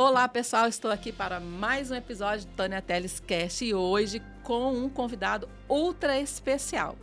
Olá, pessoal, estou aqui para mais um episódio do Tânia Teles Cast e hoje com um convidado ultra especial.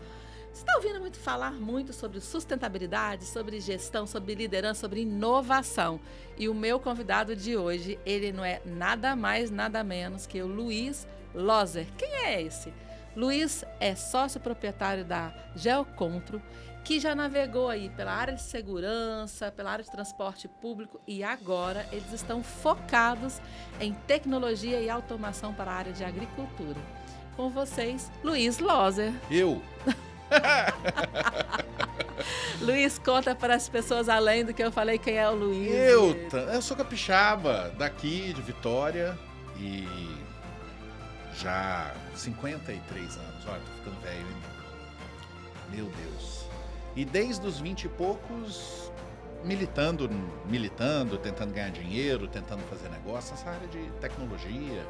Você está ouvindo falar muito sobre sustentabilidade, sobre gestão, sobre liderança, sobre inovação. E o meu convidado de hoje, ele não é nada mais, nada menos que o Luiz Loser. Quem é esse? Luiz é sócio proprietário da Geocontro, que já navegou aí pela área de segurança, pela área de transporte público e agora eles estão focados em tecnologia e automação para a área de agricultura. Com vocês, Luiz Loser. Eu? Luiz, conta para as pessoas além do que eu falei quem é o Luiz. Eu sou capixaba, daqui de Vitória e já 53 anos. Olha, tô ficando velho, hein? Meu Deus. E desde os 20 e poucos, militando, tentando ganhar dinheiro, tentando fazer negócio nessa área de tecnologia,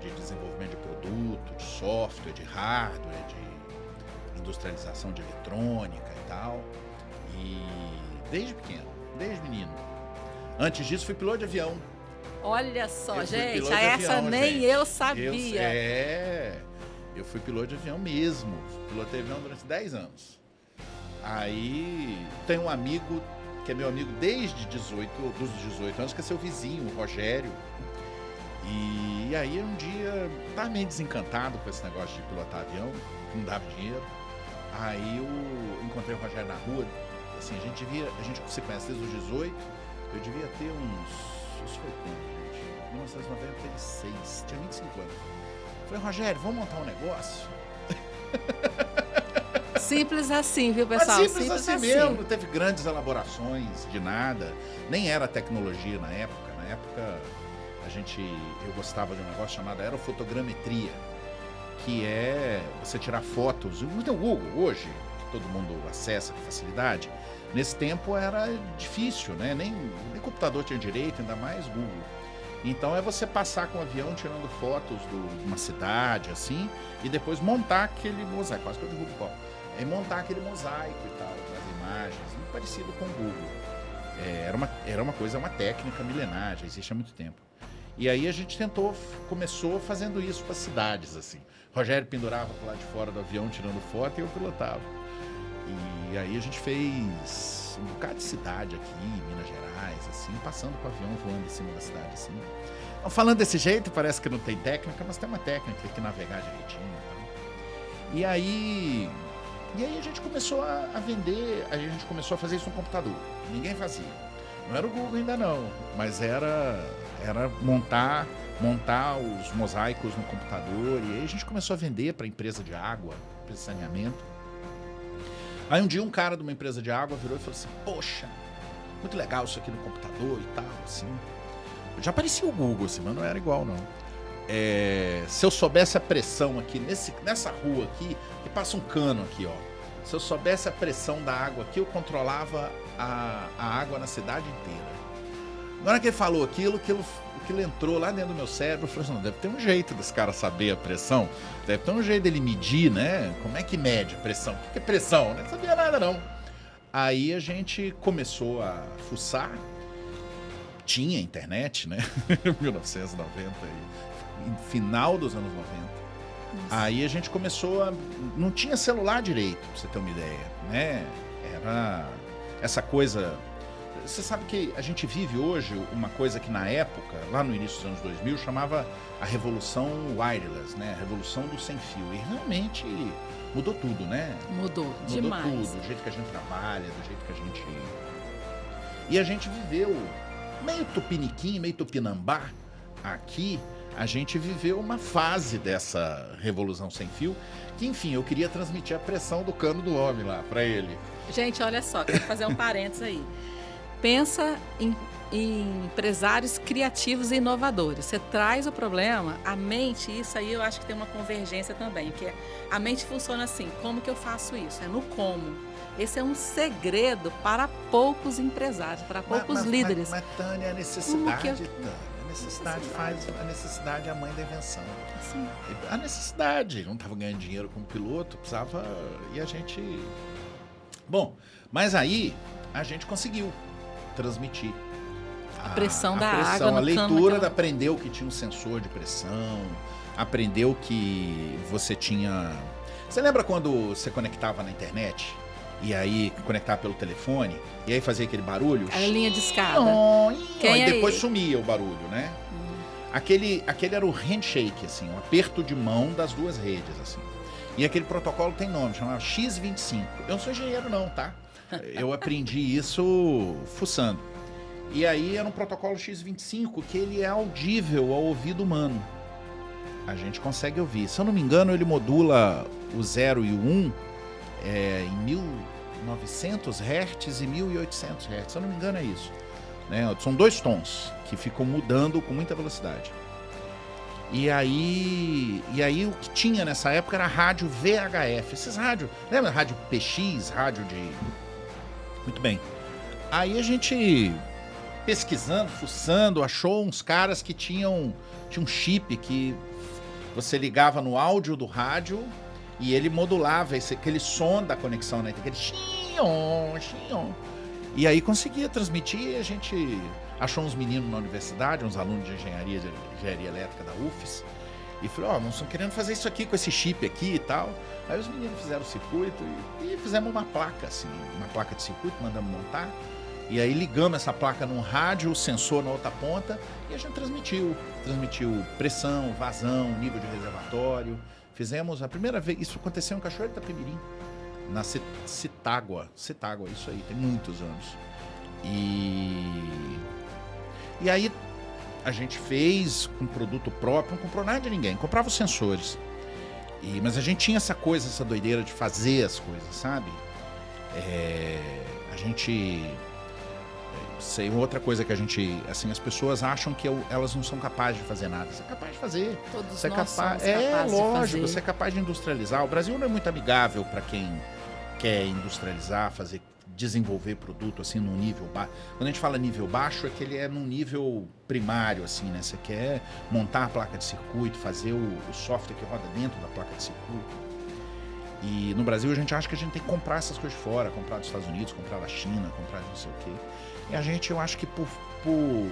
de desenvolvimento de produto, de software, de hardware, de industrialização de eletrônica e tal. E desde pequeno, desde menino. Antes disso, fui piloto de avião. Olha só, gente, essa nem eu sabia. Eu fui piloto de avião mesmo. Pilotei avião durante 10 anos. Aí tem um amigo, que é meu amigo desde dos 18 anos, que é seu vizinho, o Rogério. E aí um dia, tava meio desencantado com esse negócio de pilotar avião, que não dava dinheiro. Aí eu encontrei o Rogério na rua, assim, a gente se conhece desde os 18, eu devia ter isso foi quando, gente? 1996, tinha 25 anos. Falei, Rogério, vamos montar um negócio? Simples assim, viu, pessoal? Mas simples assim mesmo, não teve grandes elaborações de nada, nem era tecnologia na época. Na época, eu gostava de um negócio chamado aerofotogrametria, que é você tirar fotos, não tem o Google hoje, que todo mundo acessa com facilidade. Nesse tempo era difícil, né? Nem computador tinha direito, ainda mais Google. Então é você passar com o avião tirando fotos de uma cidade, assim, e depois montar aquele mosaico, quase que eu derrubo o pau. É montar aquele mosaico e tal, as imagens, muito parecido com o Google. Era uma técnica milenar, já existe há muito tempo. E aí a gente começou fazendo isso para cidades, assim. Rogério pendurava pro lado de fora do avião tirando foto e eu pilotava. E aí a gente fez um bocado de cidade aqui, em Minas Gerais, assim, passando com o avião voando em cima da cidade, assim. Então, falando desse jeito, parece que não tem técnica, mas tem uma técnica, tem que navegar direitinho e tal. E aí a gente começou a vender, a gente começou a fazer isso no computador. Ninguém fazia. Não era o Google ainda não, mas era montar os mosaicos no computador. E aí a gente começou a vender para empresa de água, para saneamento. Aí um dia um cara de uma empresa de água virou e falou assim, poxa, muito legal isso aqui no computador e tal, assim. Já parecia o Google, assim, mas não era igual não. Se eu soubesse a pressão aqui, nessa rua aqui, que passa um cano aqui, ó. Se eu soubesse a pressão da água aqui, eu controlava a água na cidade inteira. Na hora que ele falou aquilo entrou lá dentro do meu cérebro, eu falei assim, não, deve ter um jeito desse cara saber a pressão, deve ter um jeito dele medir, né? Como é que mede a pressão? O que é pressão? Eu não sabia nada, não. Aí a gente começou a fuçar, tinha internet, né? 1990, final dos anos 90. Nossa. Aí a gente começou não tinha celular direito, pra você ter uma ideia, né? Era essa coisa. Você sabe que a gente vive hoje uma coisa que na época, lá no início dos anos 2000, chamava a revolução wireless, né? A revolução do sem fio. E realmente mudou tudo, né? Mudou demais. Tudo, do jeito que a gente trabalha, do jeito que a gente... E a gente viveu meio tupiniquim, meio tupinambá aqui. A gente viveu uma fase dessa revolução sem fio, que, enfim, eu queria transmitir a pressão do cano do homem lá para ele. Gente, olha só, quero fazer um parênteses aí. Pensa em empresários criativos e inovadores. Você traz o problema, a mente, isso aí eu acho que tem uma convergência também, que a mente funciona assim, como que eu faço isso? É no como. Esse é um segredo para poucos empresários, para poucos líderes. Mas Tânia, a necessidade... A necessidade é a mãe da invenção. Sim. A necessidade, não estava ganhando dinheiro como piloto, precisava, e a gente... Bom, mas aí a gente conseguiu transmitir A pressão da pressão, água no a leitura, cano, naquela... aprendeu que tinha um sensor de pressão, aprendeu que você tinha... Você lembra quando você conectava na internet? E aí conectava pelo telefone, e aí fazia aquele barulho? A linha de escada. E depois sumia o barulho, né? Aquele era o handshake, assim, o aperto de mão das duas redes, assim. E aquele protocolo tem nome, chamava X25. Eu não sou engenheiro não, tá? Eu aprendi isso fuçando. E aí era um protocolo X25 que ele é audível ao ouvido humano. A gente consegue ouvir. Se eu não me engano, ele modula o 0 e o 1 em 1900 Hz e 1800 Hz. Se eu não me engano é isso. Né? São 2 tons que ficam mudando com muita velocidade. E aí o que tinha nessa época era rádio VHF. Esses rádios, lembra rádio PX, rádio de... Muito bem. Aí a gente, pesquisando, fuçando, achou uns caras que tinham um chip que você ligava no áudio do rádio e ele modulava aquele som da conexão, né? Aquele xion, xion. E aí conseguia transmitir. A gente achou uns meninos na universidade, uns alunos de engenharia elétrica da UFES, e falou, nós estamos querendo fazer isso aqui com esse chip aqui e tal. Aí os meninos fizeram o circuito e fizemos uma placa, assim, uma placa de circuito, mandamos montar. E aí ligamos essa placa num rádio, o sensor na outra ponta, e a gente transmitiu pressão, vazão, nível de reservatório. Fizemos a primeira vez, isso aconteceu em Cachoeiro de Itapemirim, na Citágua, isso aí, tem muitos anos. E aí a gente fez com produto próprio, não comprou nada de ninguém, comprava os sensores. Mas a gente tinha essa doideira de fazer as coisas, sabe? A gente... Sei, outra coisa que a gente... Assim, as pessoas acham que elas não são capazes de fazer nada. Você é capaz de fazer. Todos você nós somos capazes lógico, de fazer. Você é capaz de industrializar. O Brasil não é muito amigável para quem quer industrializar, desenvolver produto assim num nível baixo. Quando a gente fala nível baixo, é que ele é num nível primário, assim, né? Você quer montar a placa de circuito, fazer o software que roda dentro da placa de circuito. E no Brasil a gente acha que a gente tem que comprar essas coisas de fora, comprar dos Estados Unidos, comprar da China, comprar de não sei o quê. E a gente, eu acho que por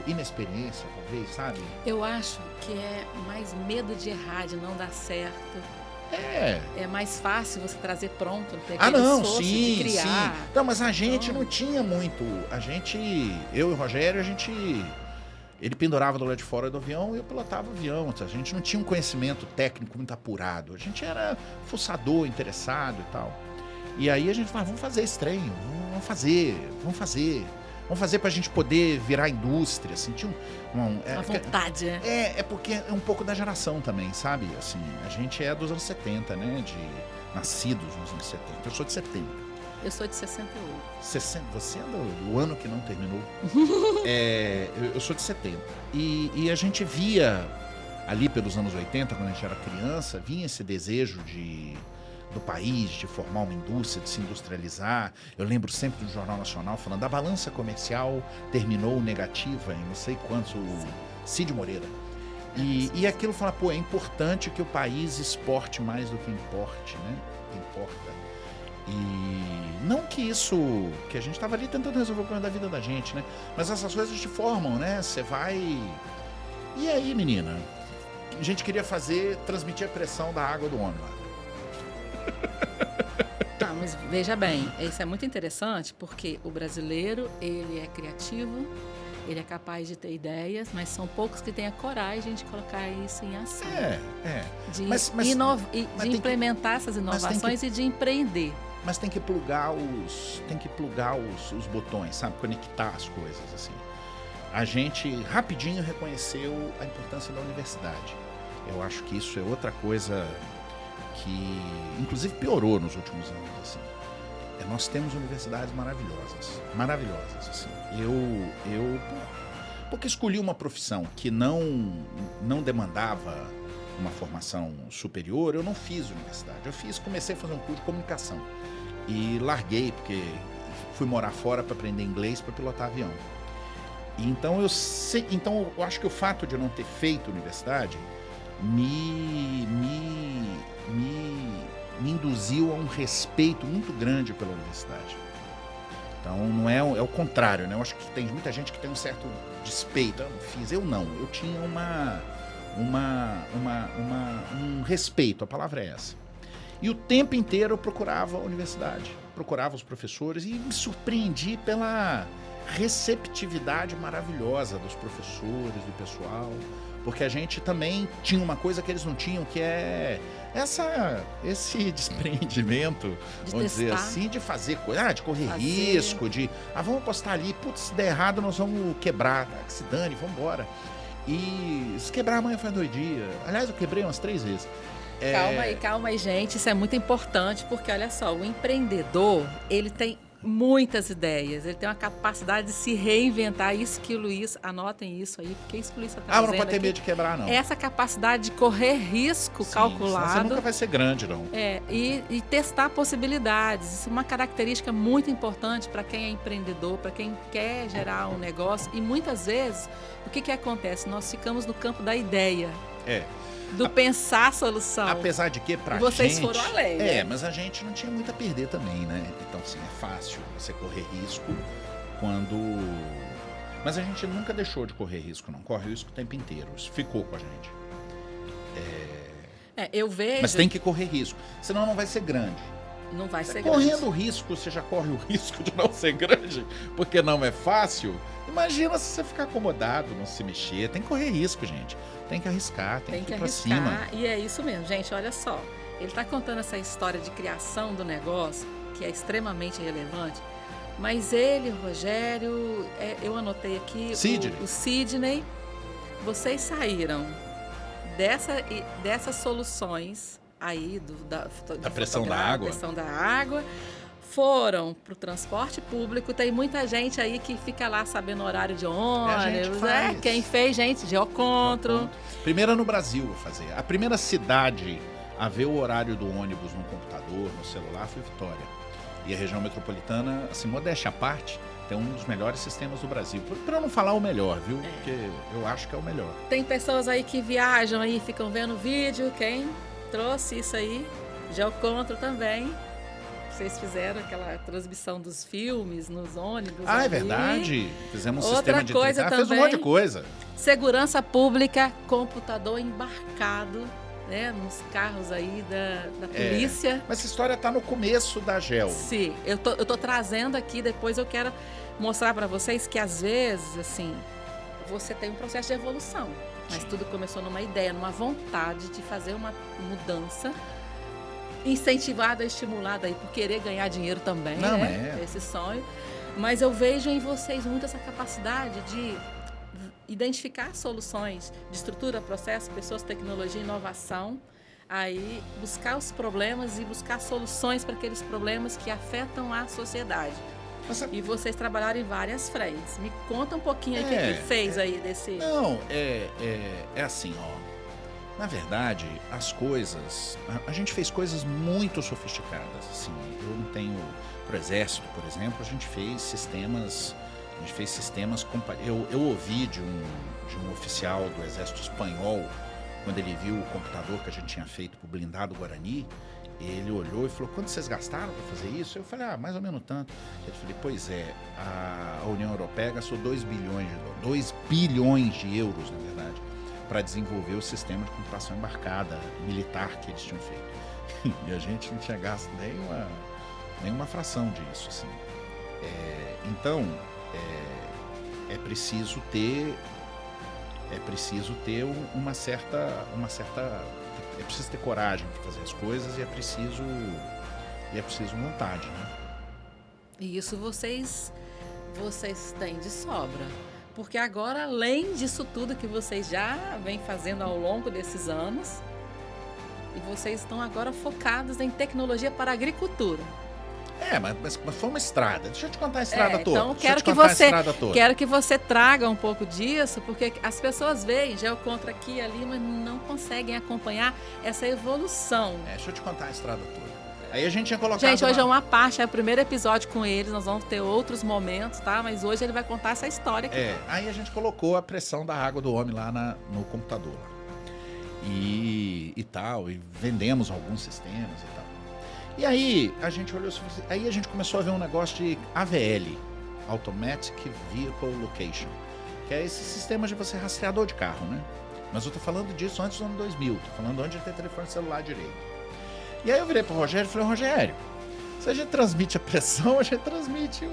inexperiência, talvez, sabe? Eu acho que é mais medo de errar, de não dar certo. É mais fácil você trazer pronto, ter aquele esforço de criar. Sim. Não, mas a gente não tinha muito. Eu e o Rogério, ele pendurava do lado de fora do avião e eu pilotava o avião. A gente não tinha um conhecimento técnico muito apurado. A gente era fuçador, interessado e tal. E aí a gente falava, vamos fazer esse trem, vamos fazer pra gente poder virar indústria, assim, tinha uma vontade, né? É porque é um pouco da geração também, sabe? Assim, a gente é dos anos 70, né? Nascidos nos anos 70. Eu sou de 70. Eu sou de 68. Você é do ano que não terminou. Eu sou de 70. E a gente via, ali pelos anos 80, quando a gente era criança, vinha esse desejo do país, de formar uma indústria, de se industrializar. Eu lembro sempre do Jornal Nacional falando, a balança comercial terminou negativa em não sei quantos, o Cid Moreira. E aquilo fala, é importante que o país exporte mais do que importe, né? Importa. E não que a gente estava ali tentando resolver o problema da vida da gente, né? Mas essas coisas te formam, né? Você vai... E aí, menina? A gente queria transmitir a pressão da água do homem lá. Não, mas veja bem, isso é muito interessante porque o brasileiro, ele é criativo, ele é capaz de ter ideias, mas são poucos que têm a coragem de colocar isso em ação. De implementar essas inovações e de empreender. Mas tem que plugar os botões, sabe? Conectar as coisas, assim. A gente rapidinho reconheceu a importância da universidade. Eu acho que isso é outra coisa que, inclusive, piorou nos últimos anos, assim. Nós temos universidades maravilhosas, assim. Porque escolhi uma profissão que não demandava uma formação superior, eu não fiz universidade. Comecei a fazer um curso de comunicação e larguei, porque fui morar fora para aprender inglês para pilotar avião. Então eu acho que o fato de eu não ter feito universidade me induziu a um respeito muito grande pela universidade. Então, não é o contrário, né? Eu acho que tem muita gente que tem um certo despeito. Eu não fiz, eu não. Eu tinha um respeito, a palavra é essa. E o tempo inteiro eu procurava a universidade, procurava os professores e me surpreendi pela receptividade maravilhosa dos professores, do pessoal, porque a gente também tinha uma coisa que eles não tinham, que é esse despreendimento, vamos dizer assim, de fazer coisa, de correr risco, vamos apostar ali, putz, se der errado nós vamos quebrar, que se dane, vamos embora. E se quebrar amanhã faz 2 dias. Aliás, eu quebrei umas 3 vezes. Calma aí, gente, isso é muito importante, porque olha só, o empreendedor, ele tem muitas ideias, ele tem uma capacidade de se reinventar, isso que o Luiz, anotem isso aí, porque isso que o Luiz está trazendo não pode ter medo de quebrar, não. Essa capacidade de correr risco calculado. Você nunca vai ser grande, não. E testar possibilidades, isso é uma característica muito importante para quem é empreendedor, para quem quer gerar um negócio, e muitas vezes, o que acontece? Nós ficamos no campo da ideia. Do pensar a solução. Apesar de que, pra vocês gente... foram além, né? Mas a gente não tinha muito a perder também, né? Então, assim, é fácil você correr risco quando... Mas a gente nunca deixou de correr risco, não. Corre risco o tempo inteiro. Isso ficou com a gente. Eu vejo... Mas tem que correr risco, senão não vai ser grande. Não vai ser grande. Correndo grande. risco, você já corre o risco de não ser grande, porque não é fácil. Imagina se você ficar acomodado, não se mexer. Tem que correr risco, gente. Tem que arriscar, tem que ir pra cima. E é isso mesmo, gente, olha só. Ele está contando essa história de criação do negócio, que é extremamente relevante, mas ele, o Rogério, eu anotei aqui, o Sidney, vocês saíram dessas soluções aí da pressão da água, foram para o transporte público. Tem muita gente aí que fica lá sabendo o horário de ônibus. Quem fez, gente, Geocontro. Primeira no Brasil a fazer. A primeira cidade a ver o horário do ônibus no computador, no celular, foi Vitória. E a região metropolitana, assim, modéstia à parte, tem um dos melhores sistemas do Brasil. Para não falar o melhor, viu? Porque eu acho que é o melhor. Tem pessoas aí que viajam aí, ficam vendo vídeo. Quem trouxe isso aí? Geocontro também. Vocês fizeram aquela transmissão dos filmes nos ônibus. É verdade. Fizemos um sistema de coisa também, fez um monte de coisa. Segurança pública, computador embarcado, né, nos carros aí da polícia. Mas essa história está no começo da GEL. Sim, eu tô trazendo aqui, depois eu quero mostrar para vocês que às vezes, assim, você tem um processo de evolução, mas tudo começou numa ideia, numa vontade de fazer uma mudança, incentivada, estimulada aí por querer ganhar dinheiro também, esse sonho. Mas eu vejo em vocês muito essa capacidade de identificar soluções de estrutura, processo, pessoas, tecnologia, inovação, aí buscar os problemas e buscar soluções para aqueles problemas que afetam a sociedade. E vocês trabalharam em várias frentes. Me conta um pouquinho aí o que fez aí desse... Não, é assim, ó. Na verdade, as coisas... A gente fez coisas muito sofisticadas, assim. Eu não tenho... Pro Exército, por exemplo, a gente fez sistemas... Eu ouvi de um oficial do Exército Espanhol, quando ele viu o computador que a gente tinha feito pro blindado Guarani, ele olhou e falou, quanto vocês gastaram para fazer isso? Eu falei, mais ou menos tanto. Eu falei, pois é, a União Europeia gastou 2 bilhões de euros, na verdade, para desenvolver o sistema de computação embarcada militar que eles tinham feito. E a gente não tinha gasto nenhuma fração disso, assim. Então, é preciso ter uma certa é preciso ter coragem para fazer as coisas e é preciso vontade, né? E isso vocês têm de sobra, porque agora, além disso tudo que vocês já vêm fazendo ao longo desses anos, e vocês estão agora focados em tecnologia para a agricultura. Mas foi uma estrada. Deixa eu te contar a estrada toda. Então, quero que você traga um pouco disso, porque as pessoas veem Geocontro aqui e ali, mas não conseguem acompanhar essa evolução. Deixa eu te contar a estrada toda. Aí a gente tinha colocado... Gente, hoje é uma parte, é o primeiro episódio com eles, nós vamos ter outros momentos, tá? Mas hoje ele vai contar essa história aqui. Aí a gente colocou a pressão da água do homem lá no computador. E tal, e vendemos alguns sistemas e tal. E aí a gente olhou, aí a gente começou a ver um negócio de AVL, Automatic Vehicle Location, que é esse sistema de você rastreador de carro, né? Mas eu tô falando disso antes do ano 2000, tô falando antes de ter telefone celular direito. E aí eu virei pro Rogério e falei, Rogério, se a gente transmite a pressão, a gente transmite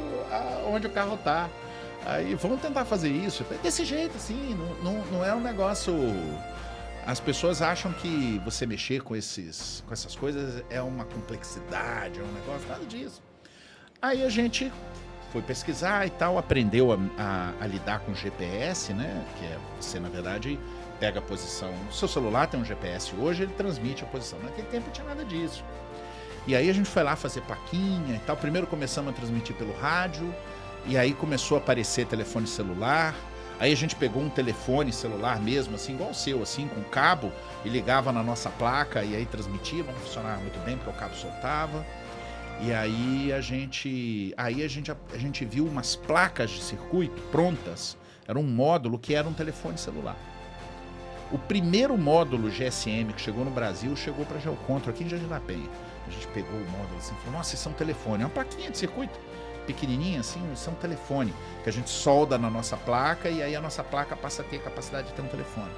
onde o carro tá. Aí vamos tentar fazer isso. Desse jeito, assim, não é um negócio... As pessoas acham que você mexer com essas coisas é uma complexidade, é um negócio, nada disso. Aí a gente foi pesquisar e tal, aprendeu a lidar com GPS, né? Que é você, na verdade, pega a posição. O seu celular tem um GPS hoje, ele transmite a posição. Naquele tempo não tinha nada disso. E aí a gente foi lá fazer plaquinha e tal. Primeiro começamos a transmitir pelo rádio, e aí começou a aparecer telefone celular. Aí a gente pegou um telefone celular mesmo, assim, igual o seu, assim, com cabo, e ligava na nossa placa, e aí transmitia, não funcionava muito bem, porque o cabo soltava. E aí a gente viu umas placas de circuito prontas, era um módulo que era um telefone celular. O primeiro módulo GSM que chegou no Brasil, chegou para a Geocontrol, aqui em Jardim da Penha. A gente pegou o módulo assim e falou, nossa, isso é um telefone, é uma plaquinha de circuito. Pequenininha assim, isso é um telefone que a gente solda na nossa placa e aí a nossa placa passa a ter a capacidade de ter um telefone.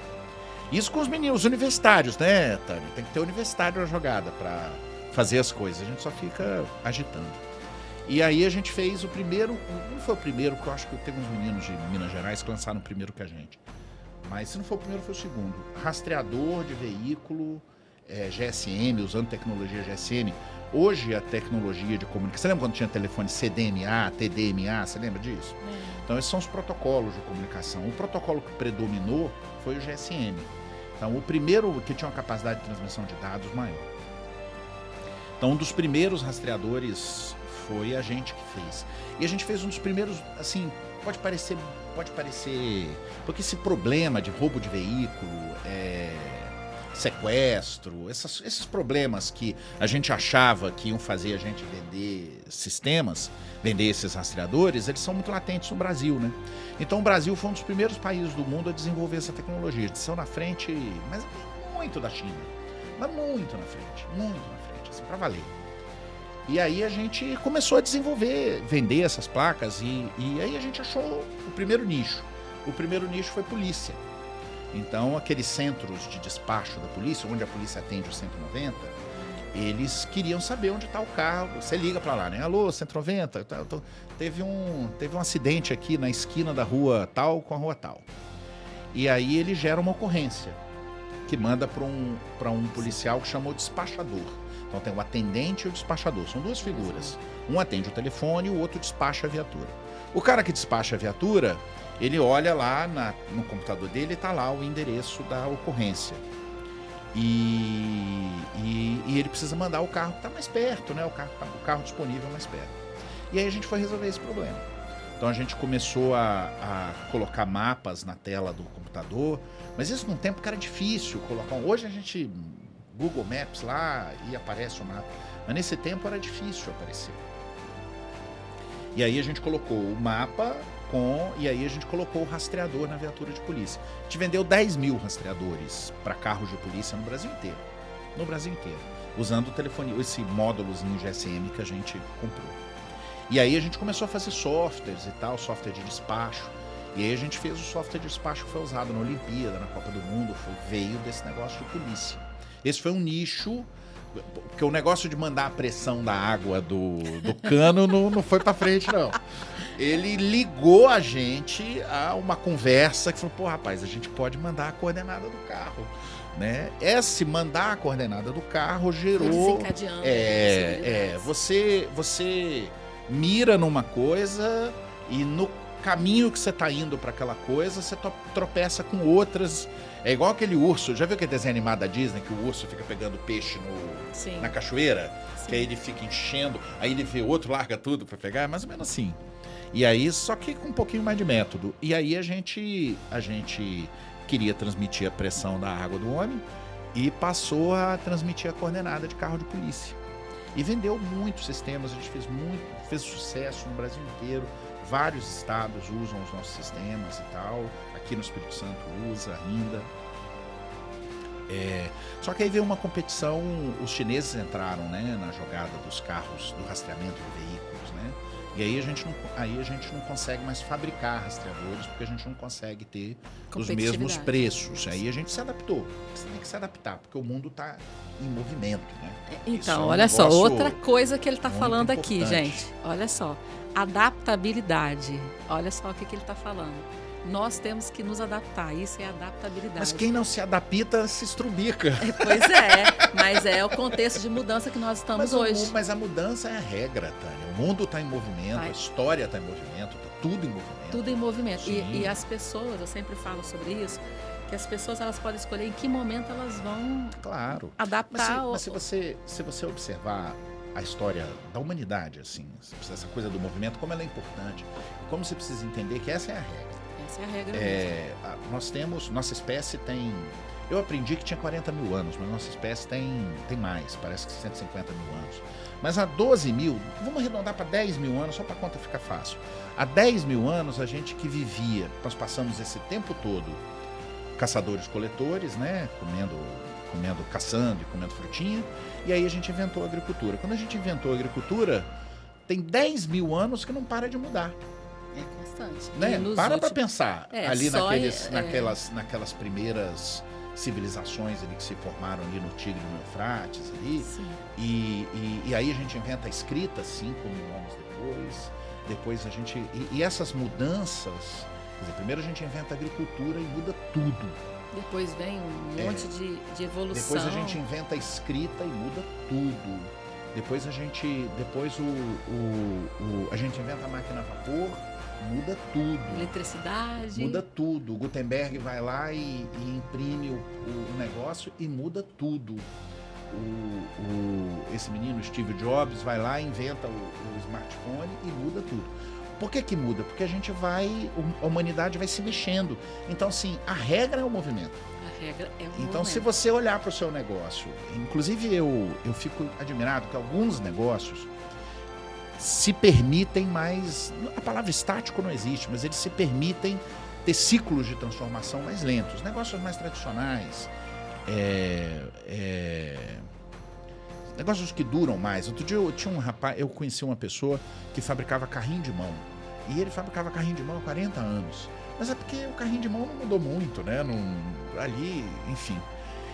Isso com os meninos, os universitários, né, Tânia? Tem que ter universitário na jogada para fazer as coisas, a gente só fica agitando. E aí a gente fez o primeiro, não foi o primeiro, porque eu acho que teve uns meninos de Minas Gerais que lançaram primeiro que a gente. Mas se não for o primeiro, foi o segundo. Rastreador de veículo, GSM, usando tecnologia GSM. Hoje a tecnologia de comunicação... Você lembra quando tinha telefone CDMA, TDMA? Você lembra disso? Então esses são os protocolos de comunicação. O protocolo que predominou foi o GSM. Então o primeiro que tinha uma capacidade de transmissão de dados maior. Então um dos primeiros rastreadores foi a gente que fez. E a gente fez um dos primeiros, assim, pode parecer... Porque esse problema de roubo de veículo, sequestro, esses problemas que a gente achava que iam fazer a gente vender sistemas, vender esses rastreadores, eles são muito latentes no Brasil, né? Então o Brasil foi um dos primeiros países do mundo a desenvolver essa tecnologia. Eles são na frente, mas muito da China. Mas muito na frente, assim, pra valer. E aí a gente começou a desenvolver, vender essas placas e aí a gente achou o primeiro nicho. O primeiro nicho foi polícia. Então aqueles centros de despacho da polícia, onde a polícia atende o 190, eles queriam saber onde está o carro. Você liga para lá, né? Alô, 190, teve um acidente aqui na esquina da rua tal com a rua tal. E aí ele gera uma ocorrência que manda para um policial que chamou despachador. Então tem o atendente e o despachador, são duas figuras. Um atende o telefone e o outro despacha a viatura. O cara que despacha a viatura, ele olha lá no computador dele e está lá o endereço da ocorrência. E ele precisa mandar o carro que está mais perto, né? O carro disponível mais perto. E aí a gente foi resolver esse problema. Então a gente começou a colocar mapas na tela do computador, mas isso num tempo que era difícil colocar. Hoje a gente... Google Maps lá e aparece o mapa. Mas nesse tempo era difícil aparecer. E aí a gente colocou o mapa e aí a gente colocou o rastreador na viatura de polícia. A gente vendeu 10 mil rastreadores para carros de polícia no Brasil inteiro. No Brasil inteiro. Usando o telefone, esse módulozinho GSM que a gente comprou. E aí a gente começou a fazer softwares e tal, software de despacho. E aí a gente fez o software de despacho que foi usado na Olimpíada, na Copa do Mundo, veio desse negócio de polícia. Esse foi um nicho, porque o negócio de mandar a pressão da água do cano não foi pra frente, não. Ele ligou a gente a uma conversa que falou, pô, rapaz, a gente pode mandar a coordenada do carro, né? Esse mandar a coordenada do carro gerou... Desencadeando. Você mira numa coisa e no caminho que você tá indo para aquela coisa, você tropeça com outras. É igual aquele urso, já viu aquele desenho animado da Disney que o urso fica pegando peixe na cachoeira? Sim. Que aí ele fica enchendo, aí ele vê outro, larga tudo para pegar, é mais ou menos assim. E aí, só que com um pouquinho mais de método. E aí a gente queria transmitir a pressão da água do homem e passou a transmitir a coordenada de carro de polícia. E vendeu muitos sistemas, a gente fez sucesso no Brasil inteiro. Vários estados usam os nossos sistemas e tal. Aqui no Espírito Santo usa ainda. Só que aí veio uma competição, os chineses entraram, né, na jogada dos carros, do rastreamento de veículos, né? E aí a gente não consegue mais fabricar rastreadores, porque a gente não consegue ter os mesmos preços. Aí a gente se adaptou. Você tem que se adaptar, porque o mundo está em movimento, né? Então, olha só, outra coisa que ele está falando aqui, gente. Olha só, adaptabilidade. Olha só o que ele está falando. Nós temos que nos adaptar, isso é adaptabilidade. Mas quem não se adapta se estrubica. Pois é, mas é o contexto de mudança que nós estamos hoje. Mas a mudança é a regra, Tânia. O mundo está em movimento, a história está em movimento, está tudo em movimento. Tudo em movimento. E as pessoas, eu sempre falo sobre isso, que as pessoas elas podem escolher em que momento elas vão adaptar. Mas se você observar a história da humanidade, assim, essa coisa do movimento, como ela é importante, como você precisa entender que essa é a regra. Essa é a regra mesmo. Nossa espécie tem... Eu aprendi que tinha 40 mil anos, mas nossa espécie tem mais, parece que 150 mil anos. Mas há 12 mil, vamos arredondar para 10 mil anos, só para a conta ficar fácil. Há 10 mil anos, a gente que vivia, nós passamos esse tempo todo caçadores-coletores, né, caçando e comendo frutinha, e aí a gente inventou a agricultura. Quando a gente inventou a agricultura, tem 10 mil anos que não para de mudar. É constante. Né? Para pensar ali naquelas primeiras civilizações ali que se formaram ali no Tigre e no Eufrates ali. E aí a gente inventa a escrita 5 mil anos depois a gente... E essas mudanças, quer dizer, primeiro a gente inventa a agricultura e muda tudo. Depois vem um monte de evolução. Depois a gente inventa a escrita e muda tudo. Depois a gente inventa a máquina a vapor, muda tudo. Eletricidade. Muda tudo. O Gutenberg vai lá e imprime o negócio e muda tudo. Esse menino Steve Jobs vai lá e inventa o smartphone e muda tudo. Por que muda? Porque a humanidade vai se mexendo. Então, assim, a regra é o movimento. A regra é o movimento. Então, se você olhar para o seu negócio, inclusive eu fico admirado que alguns negócios se permitem mais... A palavra estático não existe, mas eles se permitem ter ciclos de transformação mais lentos. Negócios mais tradicionais, negócios que duram mais. Outro dia eu conheci uma pessoa que fabricava carrinho de mão. E ele fabricava carrinho de mão há 40 anos. Mas é porque o carrinho de mão não mudou muito, né? Ali, enfim.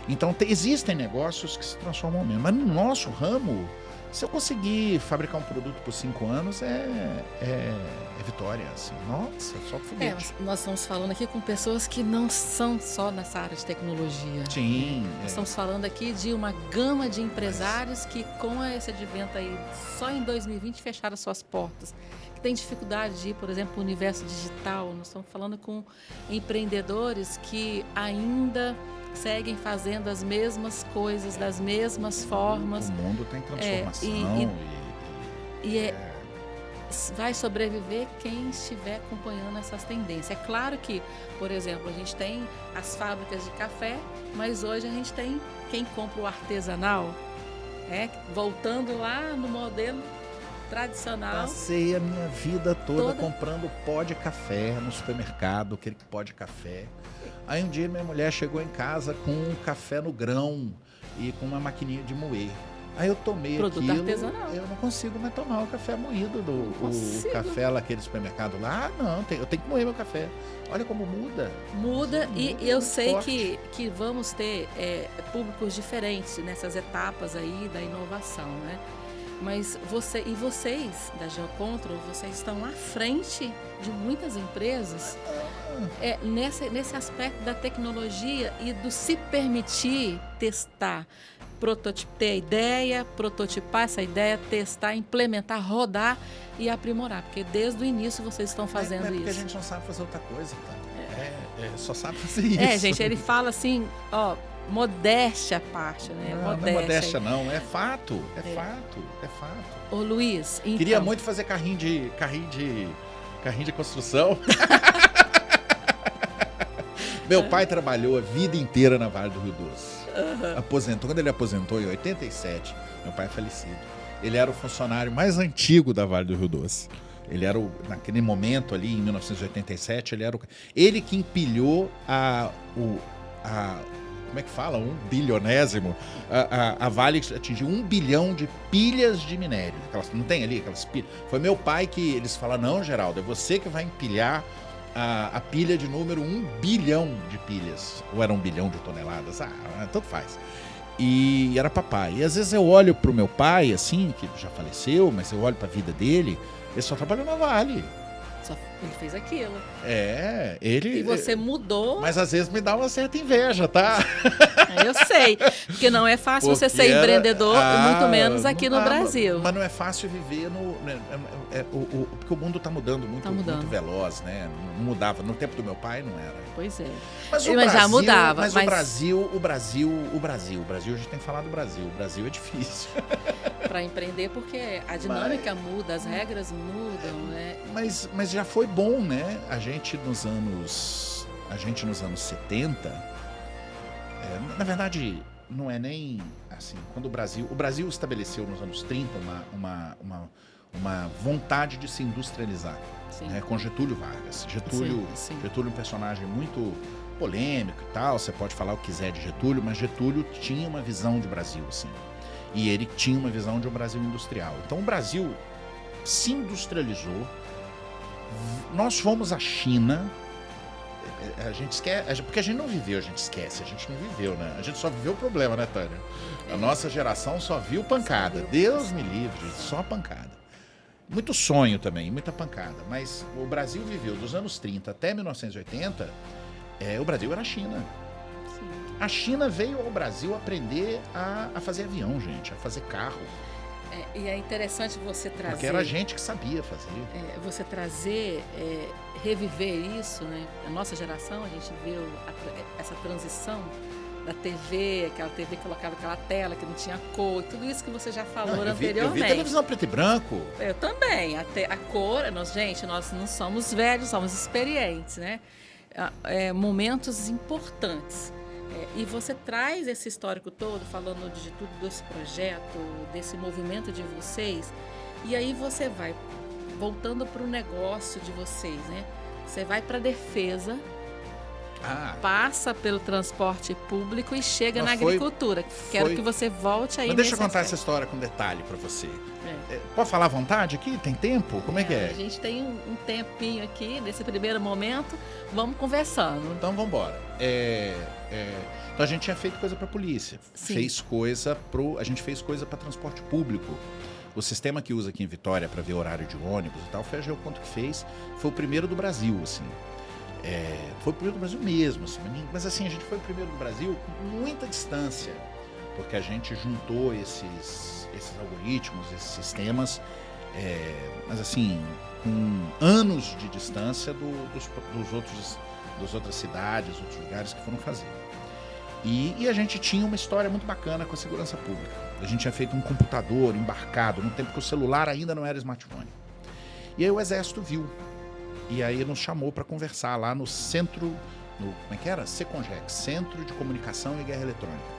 Então, existem negócios que se transformam mesmo. Mas no nosso ramo, se eu conseguir fabricar um produto por 5 anos, é vitória, assim. Nossa, só foguete. Nós estamos falando aqui com pessoas que não são só nessa área de tecnologia. Sim. Nós estamos falando aqui de uma gama de empresários que, com esse advento aí, só em 2020 fecharam suas portas. Que tem dificuldade de ir, por exemplo, para o universo digital. Nós estamos falando com empreendedores que ainda seguem fazendo as mesmas coisas, das mesmas formas. O mundo tem transformação. Vai sobreviver quem estiver acompanhando essas tendências. É claro que, por exemplo, a gente tem as fábricas de café, mas hoje a gente tem quem compra o artesanal, voltando lá no modelo tradicional. Passei a minha vida toda comprando pó de café no supermercado, aquele pó de café. Aí um dia minha mulher chegou em casa com um café no grão e com uma maquininha de moer. Aí eu tomei produto aquilo, artesanal. Eu não consigo mais tomar o café moído o café lá, aquele supermercado lá. Não, eu tenho que moer meu café. Olha como muda. Muda e eu sei que vamos ter públicos diferentes nessas etapas aí da inovação, né? Mas vocês da Geocontrol, vocês estão à frente de muitas empresas nesse aspecto da tecnologia e do se permitir testar. Ter a ideia, prototipar essa ideia, testar, implementar, rodar e aprimorar. Porque desde o início vocês estão fazendo isso. Porque a gente não sabe fazer outra coisa, tá? Só sabe fazer isso. Gente, ele fala assim, modéstia à parte, né? Não é modéstia não, é fato, é fato. Ô Luiz, então... Queria muito fazer carrinho de construção. Meu pai trabalhou a vida inteira na Vale do Rio Doce. Aposentou. Quando ele aposentou em 87, meu pai é falecido. Ele era o funcionário mais antigo da Vale do Rio Doce. Ele era naquele momento ali, em 1987, ele que empilhou como é que fala? 1 bilionésimo. A Vale atingiu 1 bilhão de pilhas de minério. Não tem ali aquelas pilhas? Foi meu pai que eles falaram, não, Geraldo, é você que vai empilhar a pilha de número 1 bilhão de pilhas. Ou era 1 bilhão de toneladas? Tanto faz. E era papai. E às vezes eu olho pro meu pai, assim, que já faleceu, mas eu olho pra vida dele, ele só trabalhou na Vale. Ele fez aquilo. Ele... E você mudou. Mas às vezes me dá uma certa inveja, tá? Eu sei, porque não é fácil você ser empreendedor, muito menos aqui no Brasil. Mas não é fácil viver porque o mundo está mudando muito, muito veloz, né? Não mudava. No tempo do meu pai não era. Pois é. Mas já mudava. Mas o Brasil, a gente tem que falar do Brasil. O Brasil é difícil. Para empreender, porque a dinâmica muda, as regras mudam, né? Mas já foi bom, né? A gente nos anos 70, na verdade, não é nem assim, quando o Brasil estabeleceu nos anos 30 uma vontade de se industrializar, né, com Getúlio Vargas. Getúlio é um personagem muito polêmico e tal, você pode falar o que quiser de Getúlio, mas Getúlio tinha uma visão de Brasil, assim, e ele tinha uma visão de um Brasil industrial. Então o Brasil se industrializou. Nós fomos à China, a gente esquece, porque a gente não viveu, a gente esquece, a gente não viveu, né? A gente só viveu o problema, né, Tânia? A nossa geração só viu pancada. Deus me livre, gente, só pancada. Muito sonho também, muita pancada. Mas o Brasil viveu dos anos 30 até 1980, o Brasil era a China. Sim. A China veio ao Brasil aprender a fazer avião, gente, a fazer carro. E é interessante você trazer... Porque era a gente que sabia fazer. Você trazer, reviver isso, né? A nossa geração, a gente viu essa transição da TV, aquela TV que colocava aquela tela que não tinha cor, tudo isso que você já falou anteriormente. Eu vi televisão preto e branco. Eu também. A cor, gente, nós não somos velhos, somos experientes, né? Momentos importantes. E você traz esse histórico todo, falando de tudo desse projeto, desse movimento de vocês, e aí você vai voltando para o negócio de vocês, né? Você vai para a defesa, passa pelo transporte público e chega na agricultura. Quero que você volte aí. Mas deixa eu contar essa história com detalhe para você. Pode falar à vontade aqui? Tem tempo? Como é que é? A gente tem um tempinho aqui, nesse primeiro momento, vamos conversando. Então vamos embora. Então a gente tinha feito coisa para a polícia, a gente fez coisa para transporte público. O sistema que usa aqui em Vitória para ver horário de ônibus e tal, foi a Geoponto que fez, foi o primeiro do Brasil, assim. Foi o primeiro do Brasil mesmo, assim, mas assim, a gente foi o primeiro do Brasil com muita distância, porque a gente juntou esses algoritmos, esses sistemas, mas assim, com anos de distância das outras cidades, outros lugares que foram fazer. E a gente tinha uma história muito bacana com a segurança pública. A gente tinha feito um computador embarcado, no tempo que o celular ainda não era smartphone. E aí o Exército viu. E aí nos chamou para conversar lá no centro, como é que era? Secongex, Centro de Comunicação e Guerra Eletrônica.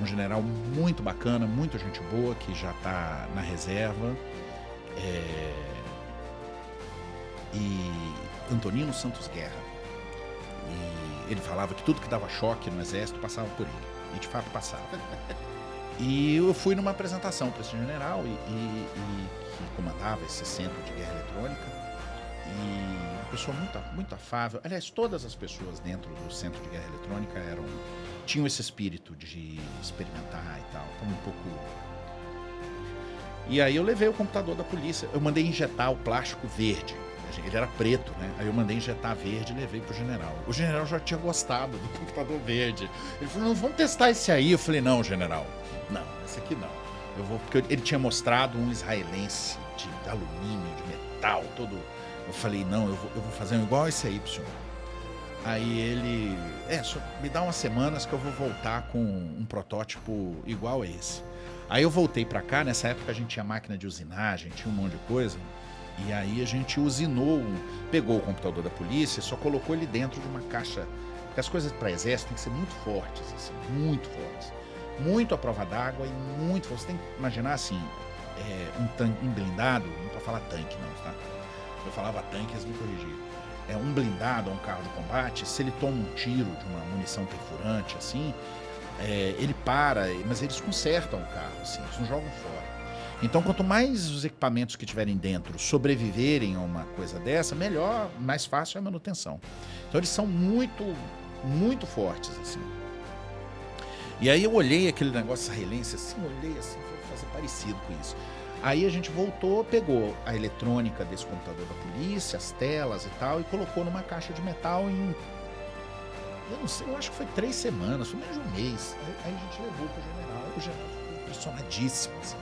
Um general muito bacana, muita gente boa, que já está na reserva. E Antonino Santos Guerra. E ele falava que tudo que dava choque no Exército passava por ele. E de fato passava. E eu fui numa apresentação para esse general que comandava esse centro de guerra eletrônica. E uma pessoa muito, muito afável. Aliás, todas as pessoas dentro do centro de guerra eletrônica tinham esse espírito de experimentar e tal. Então, um pouco... E aí eu levei o computador da polícia. Eu mandei injetar o plástico verde. Ele era preto, né? Aí eu mandei injetar verde e levei pro general. O general já tinha gostado do computador verde. Ele falou, não, vamos testar esse aí. Eu falei, não, general. Não, esse aqui não. Eu vou... Porque ele tinha mostrado um israelense de alumínio, de metal, todo... Eu falei, não, eu vou fazer um igual esse aí pro senhor. Aí ele... só me dá umas semanas que eu vou voltar com um protótipo igual a esse. Aí eu voltei pra cá, nessa época a gente tinha máquina de usinagem, tinha um monte de coisa... E aí a gente usinou, pegou o computador da polícia, só colocou ele dentro de uma caixa. Porque as coisas para exército tem que ser muito fortes, assim, muito fortes. Muito à prova d'água e muito forte. Você tem que imaginar assim, um blindado, não para falar tanque não, tá? Eu falava tanque, eles me corrigiram. um blindado ou um carro de combate, se ele toma um tiro de uma munição perfurante, assim, ele para, mas eles consertam o carro, assim, eles não jogam fora. Então, quanto mais os equipamentos que tiverem dentro sobreviverem a uma coisa dessa, melhor, mais fácil é a manutenção. Então, eles são muito, muito fortes, assim. E aí eu olhei aquele negócio israelense, assim, olhei assim, vou fazer parecido com isso. Aí a gente voltou, pegou a eletrônica desse computador da polícia, as telas e tal, e colocou numa caixa de metal em... Eu não sei, eu acho que foi 3 semanas, foi menos de um mês. Aí a gente levou pro general, o general ficou impressionadíssimo, assim.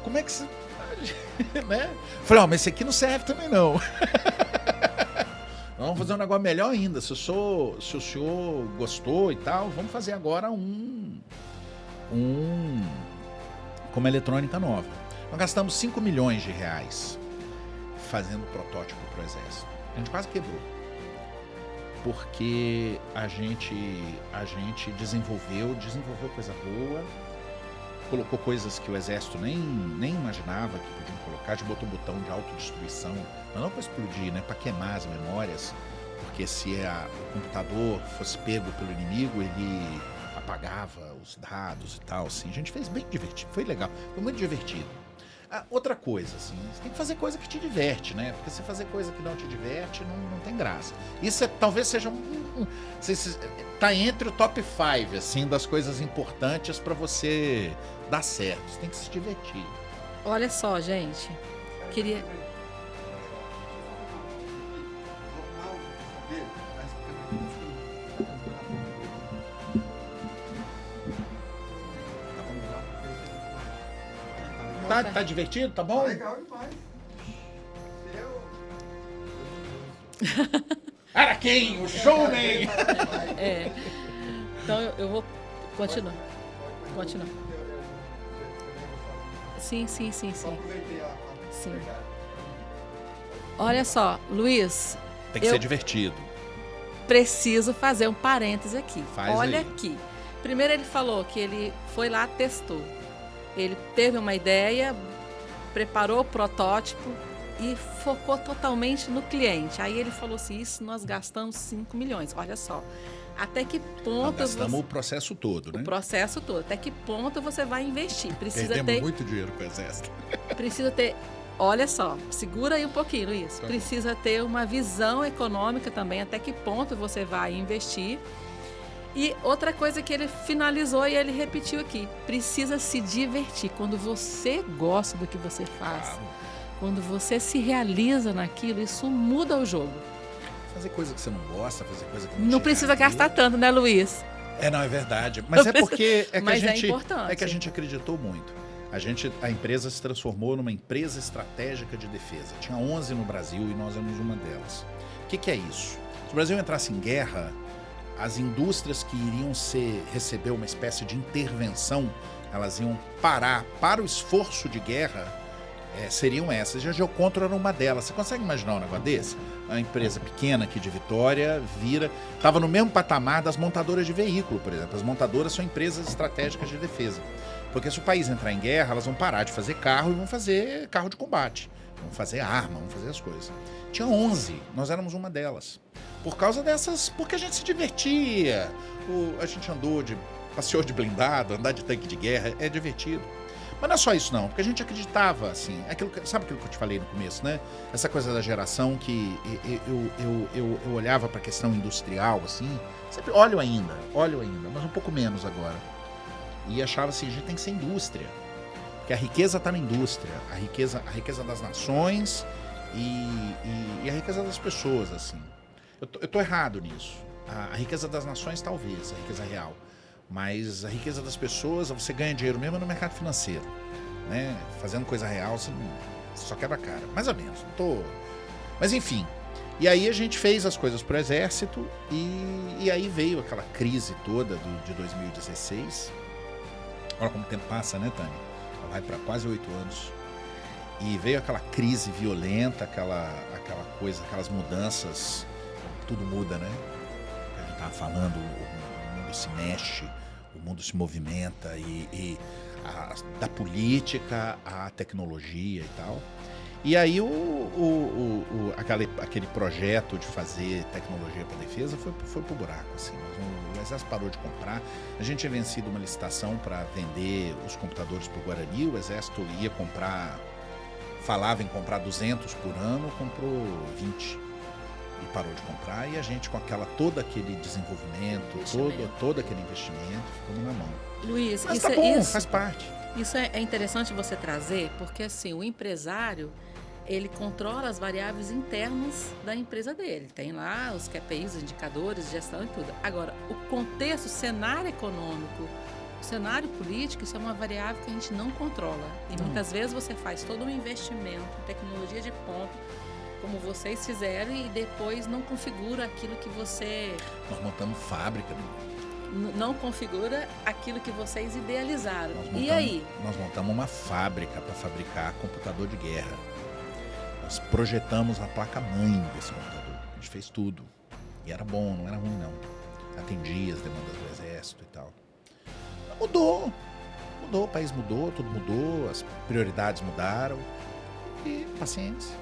Como é que você... né? Falei, mas esse aqui não serve também não. Vamos fazer um negócio melhor ainda. Se o senhor gostou e tal, vamos fazer agora com uma eletrônica nova. Nós gastamos 5 milhões de reais fazendo protótipo para o Exército. A gente quase quebrou. Porque a gente desenvolveu coisa boa, colocou coisas que o Exército nem imaginava que podiam colocar. A gente botou botão de autodestruição, mas não para explodir, né? Para queimar as memórias, porque se o computador fosse pego pelo inimigo, ele apagava os dados e tal, assim. A gente fez bem divertido, foi legal, foi muito divertido. Outra coisa, assim, você tem que fazer coisa que te diverte, né? Porque se fazer coisa que não te diverte, não tem graça. Isso talvez seja tá entre o top 5, assim, das coisas importantes para você dar certo. Você tem que se divertir. Olha só, gente. Queria... Tá divertido? Tá bom? Legal demais. Araquém, o showman! Então eu vou continuar. Continuar. Sim. Olha só, Luiz. Tem que ser divertido. Preciso fazer um parêntese aqui. Olha aqui. Primeiro ele falou que ele foi lá, testou. Ele teve uma ideia, preparou o protótipo e focou totalmente no cliente. Aí ele falou assim, isso nós gastamos 5 milhões. Olha só, até que ponto... Nós gastamos o processo todo, né? O processo todo. Até que ponto você vai investir? Perdemos muito dinheiro com o Exército. Precisa ter... Olha só, segura aí um pouquinho, Luiz. Precisa ter uma visão econômica também, até que ponto você vai investir. E outra coisa que ele finalizou e ele repetiu aqui, precisa se divertir. Quando você gosta do que você faz, quando você se realiza naquilo, isso muda o jogo. Fazer coisa que você não gosta, fazer coisa que não precisa gastar tanto, né, Luiz? Não, é verdade. Mas é porque importante. É que a gente acreditou muito. A empresa se transformou numa empresa estratégica de defesa. Tinha 11 no Brasil e nós éramos uma delas. O que é isso? Se o Brasil entrasse em guerra, as indústrias que iriam receber uma espécie de intervenção, elas iam parar para o esforço de guerra, seriam essas. E a Geocontrol era uma delas. Você consegue imaginar um negócio desse? Uma empresa pequena aqui de Vitória estava no mesmo patamar das montadoras de veículo, por exemplo. As montadoras são empresas estratégicas de defesa. Porque se o país entrar em guerra, elas vão parar de fazer carro e vão fazer carro de combate. Vão fazer arma, vão fazer as coisas. Tinha 11, nós éramos uma delas. Por causa dessas... Porque a gente se divertia. A gente passeou de blindado, andar de tanque de guerra, é divertido. Mas não é só isso não, porque a gente acreditava, assim... Sabe aquilo que eu te falei no começo, né? Essa coisa da geração que eu olhava para a questão industrial, assim... Sempre olho ainda, mas um pouco menos agora. E achava assim, a gente tem que ser indústria. Porque a riqueza está na indústria. A riqueza das nações e a riqueza das pessoas, assim. Eu tô errado nisso. A riqueza das nações, talvez, a riqueza real. Mas a riqueza das pessoas, você ganha dinheiro mesmo no mercado financeiro. Né? Fazendo coisa real, você só quebra a cara. Mais ou menos. Mas enfim. E aí a gente fez as coisas pro Exército e aí veio aquela crise toda de 2016. Olha como o tempo passa, né, Tânia? Ela vai para quase 8 anos. E veio aquela crise violenta, aquela coisa, aquelas mudanças. Tudo muda, né? A gente estava falando, o mundo se mexe, o mundo se movimenta da política à tecnologia e tal. E aí aquele projeto de fazer tecnologia para defesa foi pro buraco. Assim. O Exército parou de comprar. A gente tinha vencido uma licitação para vender os computadores para o Guarani. O Exército ia comprar, falava em comprar 200 por ano, comprou 20 e parou de comprar. E a gente, com todo aquele desenvolvimento, todo aquele investimento, ficou na mão. Luiz, mas tá bom, faz parte. Isso é interessante você trazer, porque assim, o empresário, ele controla as variáveis internas da empresa dele. Tem lá os KPIs, os indicadores de gestão e tudo. Agora, o contexto, o cenário econômico, o cenário político, isso é uma variável que a gente não controla. E muitas vezes você faz todo um investimento em tecnologia de ponta, como vocês fizeram, e depois não configura aquilo que você... Nós montamos fábrica, não configura aquilo que vocês idealizaram. E aí? Nós montamos uma fábrica para fabricar computador de guerra. Nós projetamos a placa-mãe desse computador. A gente fez tudo. E era bom, não era ruim, não. Atendia as demandas do Exército e tal. Mudou, o país mudou, tudo mudou, as prioridades mudaram. E paciência.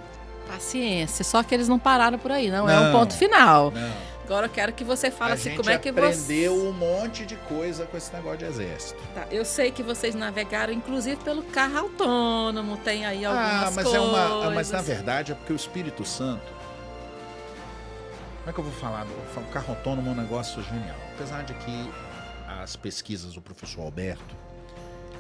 Paciência, só que eles não pararam por aí, não é um ponto final. Não. Agora eu quero que você fale assim, como é que você... A gente aprendeu um monte de coisa com esse negócio de exército. Tá, eu sei que vocês navegaram, inclusive, pelo carro autônomo, tem aí algumas coisas. Mas na verdade é porque o Espírito Santo... Como é que eu vou falar? O carro autônomo é um negócio genial. Apesar de que as pesquisas do professor Alberto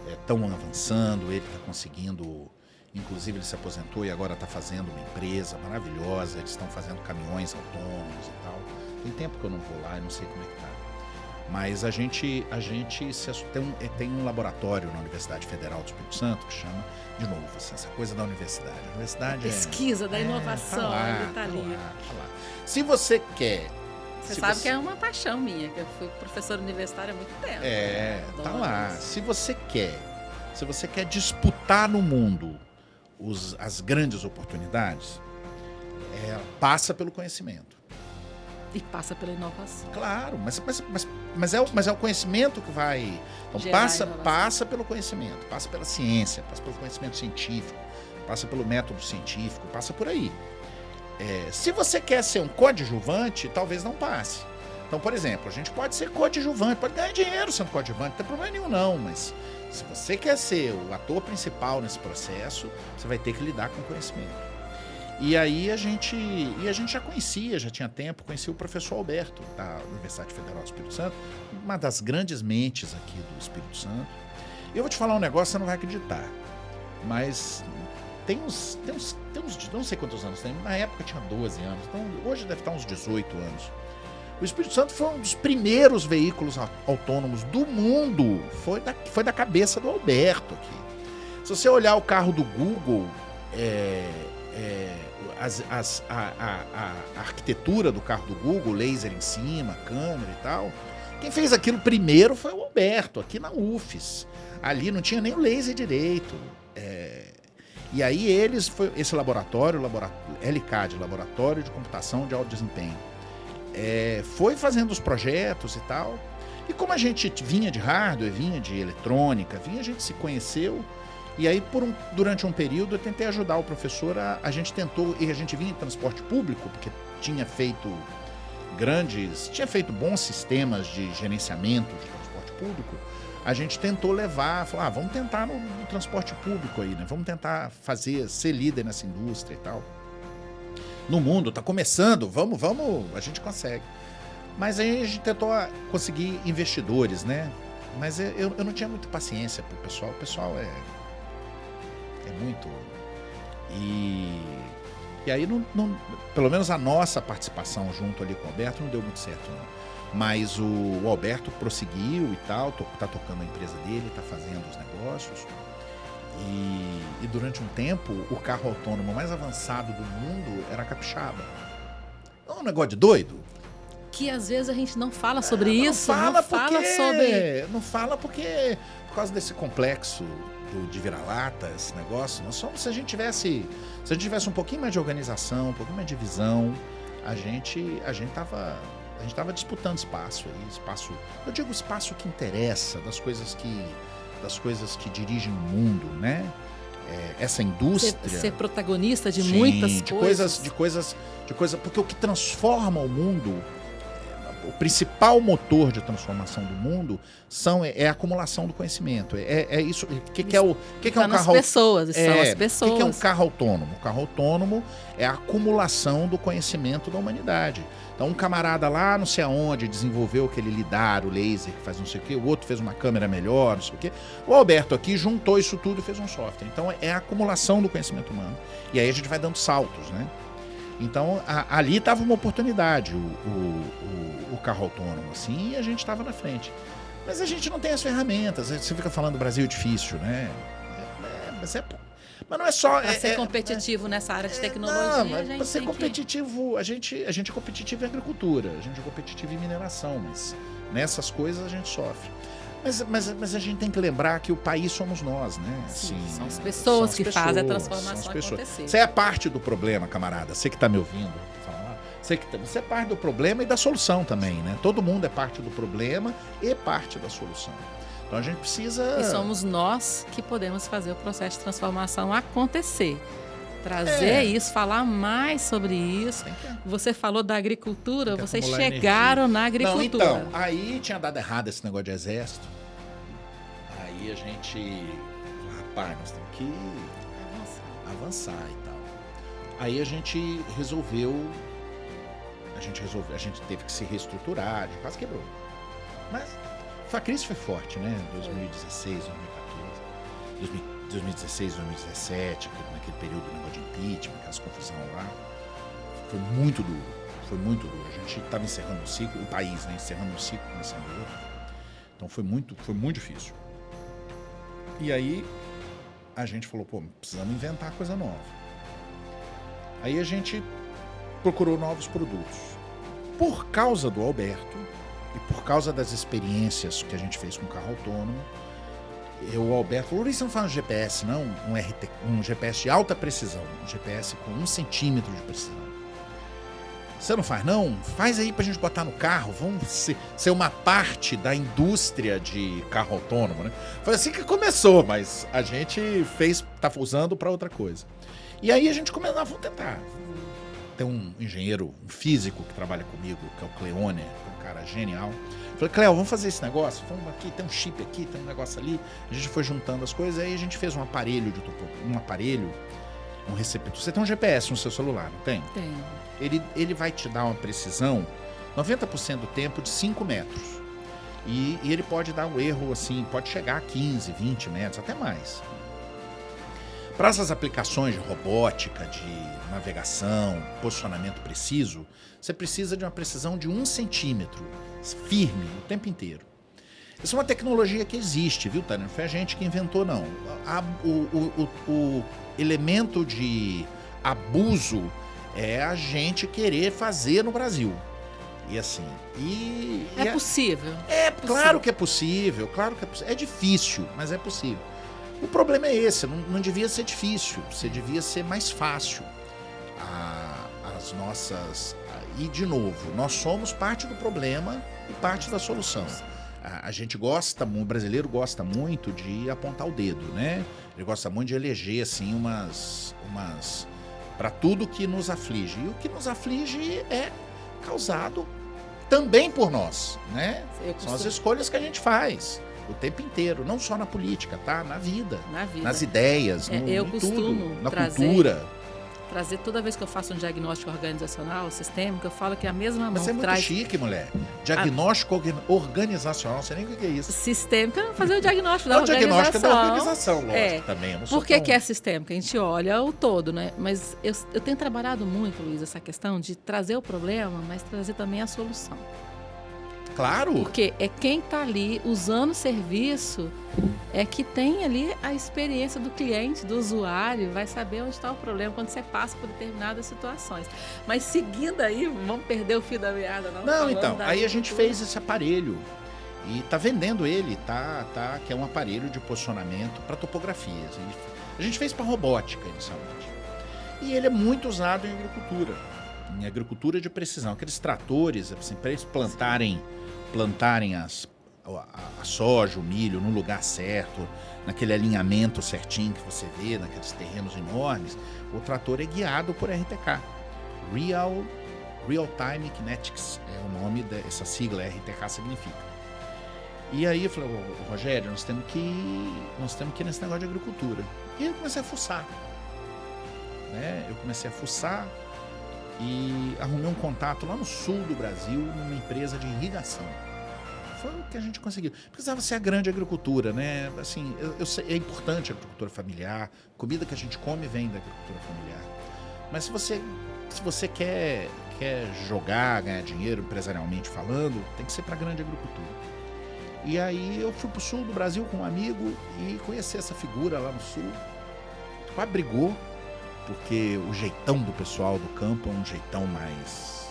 estão avançando, ele está conseguindo... Inclusive ele se aposentou e agora está fazendo uma empresa maravilhosa, eles estão fazendo caminhões autônomos e tal. Tem tempo que eu não vou lá e não sei como é que tá. Mas a gente tem um laboratório na Universidade Federal do Espírito Santo que chama, de novo, essa coisa da universidade. A universidade pesquisa da inovação, tá ali. Se você quer... Você sabe que é uma paixão minha, que eu fui professora universitária há muito tempo. Tá lá. Se você quer disputar no mundo as grandes oportunidades, passa pelo conhecimento. E passa pela inovação. Claro, mas é o conhecimento que vai... Então passa pelo conhecimento, passa pela ciência, passa pelo conhecimento científico, passa pelo método científico, passa por aí. Se você quer ser um coadjuvante, talvez não passe. Então, por exemplo, a gente pode ser coadjuvante, pode ganhar dinheiro sendo coadjuvante, não tem problema nenhum não, mas se você quer ser o ator principal nesse processo, você vai ter que lidar com conhecimento. E aí a gente já conhecia, já tinha tempo, conhecia o professor Alberto, da Universidade Federal do Espírito Santo, uma das grandes mentes aqui do Espírito Santo. E eu vou te falar um negócio, você não vai acreditar, mas tem uns não sei quantos anos tem, na época tinha 12 anos, então hoje deve estar uns 18 anos. O Espírito Santo foi um dos primeiros veículos autônomos do mundo, foi da cabeça do Alberto aqui. Se você olhar o carro do Google, a arquitetura do carro do Google, laser em cima, câmera e tal, quem fez aquilo primeiro foi o Alberto, aqui na UFES. Ali não tinha nem o laser direito. E aí esse laboratório, LCAD, Laboratório de Computação de Alto Desempenho, foi fazendo os projetos e tal. E como a gente vinha de hardware, vinha de eletrônica, a gente se conheceu. E aí, durante um período, eu tentei ajudar o professor. A gente tentou, e a gente vinha em transporte público, porque tinha feito bons sistemas de gerenciamento de transporte público. A gente tentou falar, vamos tentar no transporte público aí, né? Vamos tentar ser líder nessa indústria e tal. No mundo, tá começando, vamos, a gente consegue. Mas aí a gente tentou conseguir investidores, né? Mas eu não tinha muita paciência pro pessoal. O pessoal é muito... E aí, pelo menos a nossa participação junto ali com o Alberto não deu muito certo, não. Mas o Alberto prosseguiu e tal, tá tocando a empresa dele, tá fazendo os negócios. E durante um tempo, o carro autônomo mais avançado do mundo era a capixaba. É um negócio de doido. Que às vezes a gente não fala sobre isso. Não fala porque por causa desse complexo de vira-lata, esse negócio. Se a gente tivesse um pouquinho mais de organização, um pouquinho mais de visão, a gente tava disputando espaço aí, eu digo espaço que interessa, das coisas que dirigem o mundo, né? essa indústria... Ser protagonista de muitas coisas. De coisas, porque o que transforma o mundo, o principal motor de transformação do mundo é a acumulação do conhecimento. É isso. O que é um carro? Pessoas, são as pessoas. O que é um carro autônomo? O carro autônomo é a acumulação do conhecimento da humanidade. Então, um camarada lá, não sei aonde, desenvolveu aquele lidar, o laser, que faz não sei o quê, o outro fez uma câmera melhor, não sei o quê. O Alberto aqui juntou isso tudo e fez um software. Então, é a acumulação do conhecimento humano. E aí a gente vai dando saltos, né? Então, ali estava uma oportunidade, o carro autônomo, assim, e a gente estava na frente. Mas a gente não tem as ferramentas. Você fica falando do Brasil difícil, né? Mas não é só... Para ser competitivo nessa área de tecnologia, não, para ser competitivo, a gente é competitivo em agricultura, a gente é competitivo em mineração, mas nessas coisas a gente sofre. Mas a gente tem que lembrar que o país somos nós, né? Sim, são as pessoas que fazem a transformação acontecer. Você é parte do problema, camarada. Você que está me ouvindo falar, você é parte do problema e da solução também, né? Todo mundo é parte do problema e parte da solução. Então a gente precisa... E somos nós que podemos fazer o processo de transformação acontecer. Trazer isso, falar mais sobre isso. Você falou da agricultura, vocês chegaram na agricultura. Não, então, aí tinha dado errado esse negócio de exército. Aí a gente... Rapaz, nós temos que avançar e tal. Aí a gente resolveu... A gente teve que se reestruturar, a gente quase quebrou. Mas a crise foi forte, né? 2016, 2014, 2016, 2017, naquele período do negócio de impeachment, aquelas confusões lá. Foi muito duro. A gente estava encerrando um ciclo, o país, né? Encerrando um ciclo, começando outro. Então foi muito difícil. E aí a gente falou, precisamos inventar coisa nova. Aí a gente procurou novos produtos. Por causa do Alberto e por causa das experiências que a gente fez com o carro autônomo, o Alberto falou, você não faz um GPS, não? Um GPS de alta precisão, um GPS com 1 centímetro de precisão. Você não faz, não? Faz aí pra gente botar no carro, vamos ser uma parte da indústria de carro autônomo, né? Foi assim que começou, mas a gente tá usando para outra coisa. E aí a gente começou, vamos tentar. Tem um engenheiro, um físico que trabalha comigo, que é o Cleone, que é um cara genial. Falei, Cleo, vamos fazer esse negócio? Vamos aqui, tem um chip aqui, tem um negócio ali. A gente foi juntando as coisas, aí a gente fez um aparelho, um receptor. Você tem um GPS no seu celular, não tem? Tem. Ele vai te dar uma precisão, 90% do tempo, de 5 metros. E ele pode dar um erro, assim, pode chegar a 15, 20 metros, até mais. Para essas aplicações de robótica, de navegação, posicionamento preciso, você precisa de uma precisão de 1 centímetro, firme, o tempo inteiro. Isso é uma tecnologia que existe, viu, Tânia? Não foi a gente que inventou, não. O elemento de abuso é a gente querer fazer no Brasil. E assim... É possível. Claro que é possível, É difícil, mas é possível. O problema é esse, não devia ser difícil, devia ser mais fácil. As nossas... E, de novo, nós somos parte do problema e parte da solução. A gente gosta, o brasileiro gosta muito de apontar o dedo, né? Ele gosta muito de eleger, assim, umas para tudo que nos aflige. E o que nos aflige é causado também por nós, né? São as escolhas que a gente faz o tempo inteiro, não só na política, tá? Na vida. Nas ideias, eu costumo tudo, na cultura. Trazer toda vez que eu faço um diagnóstico organizacional, sistêmico, eu falo que a mesma mão Mas é muito chique, mulher. Diagnóstico organizacional, não sei nem o que é isso. Sistêmica, fazer o diagnóstico da organização. O diagnóstico da organização, lógico, também. Eu não sou Por que é sistêmica? A gente olha o todo, né? Mas eu tenho trabalhado muito, Luiz, essa questão de trazer o problema, mas trazer também a solução. Claro. Porque é quem está ali usando o serviço é que tem ali a experiência do cliente, do usuário, vai saber onde está o problema quando você passa por determinadas situações. Mas seguindo aí, vamos perder o fio da meada, não? Não, então, aí a gente fez esse aparelho e tá vendendo ele, que é um aparelho de posicionamento para topografias. A gente fez para robótica inicialmente. E ele é muito usado em agricultura de precisão, aqueles tratores, assim, para eles plantarem a soja, o milho no lugar certo, naquele alinhamento certinho que você vê, naqueles terrenos enormes, o trator é guiado por RTK. Real Time Kinetics é o nome dessa sigla, RTK significa. E aí eu falei, Rogério, nós temos que ir nesse negócio de agricultura. E eu comecei a fuçar. Né? Eu comecei a fuçar e arrumei um contato lá no sul do Brasil, numa empresa de irrigação. Foi o que a gente conseguiu. Precisava ser a grande agricultura, né? Assim, eu sei, é importante a agricultura familiar, comida que a gente come vem da agricultura familiar. Mas se você quer jogar, ganhar dinheiro, empresarialmente falando, tem que ser para a grande agricultura. E aí eu fui pro sul do Brasil com um amigo e conheci essa figura lá no sul. Quase brigou, porque o jeitão do pessoal do campo é um jeitão mais...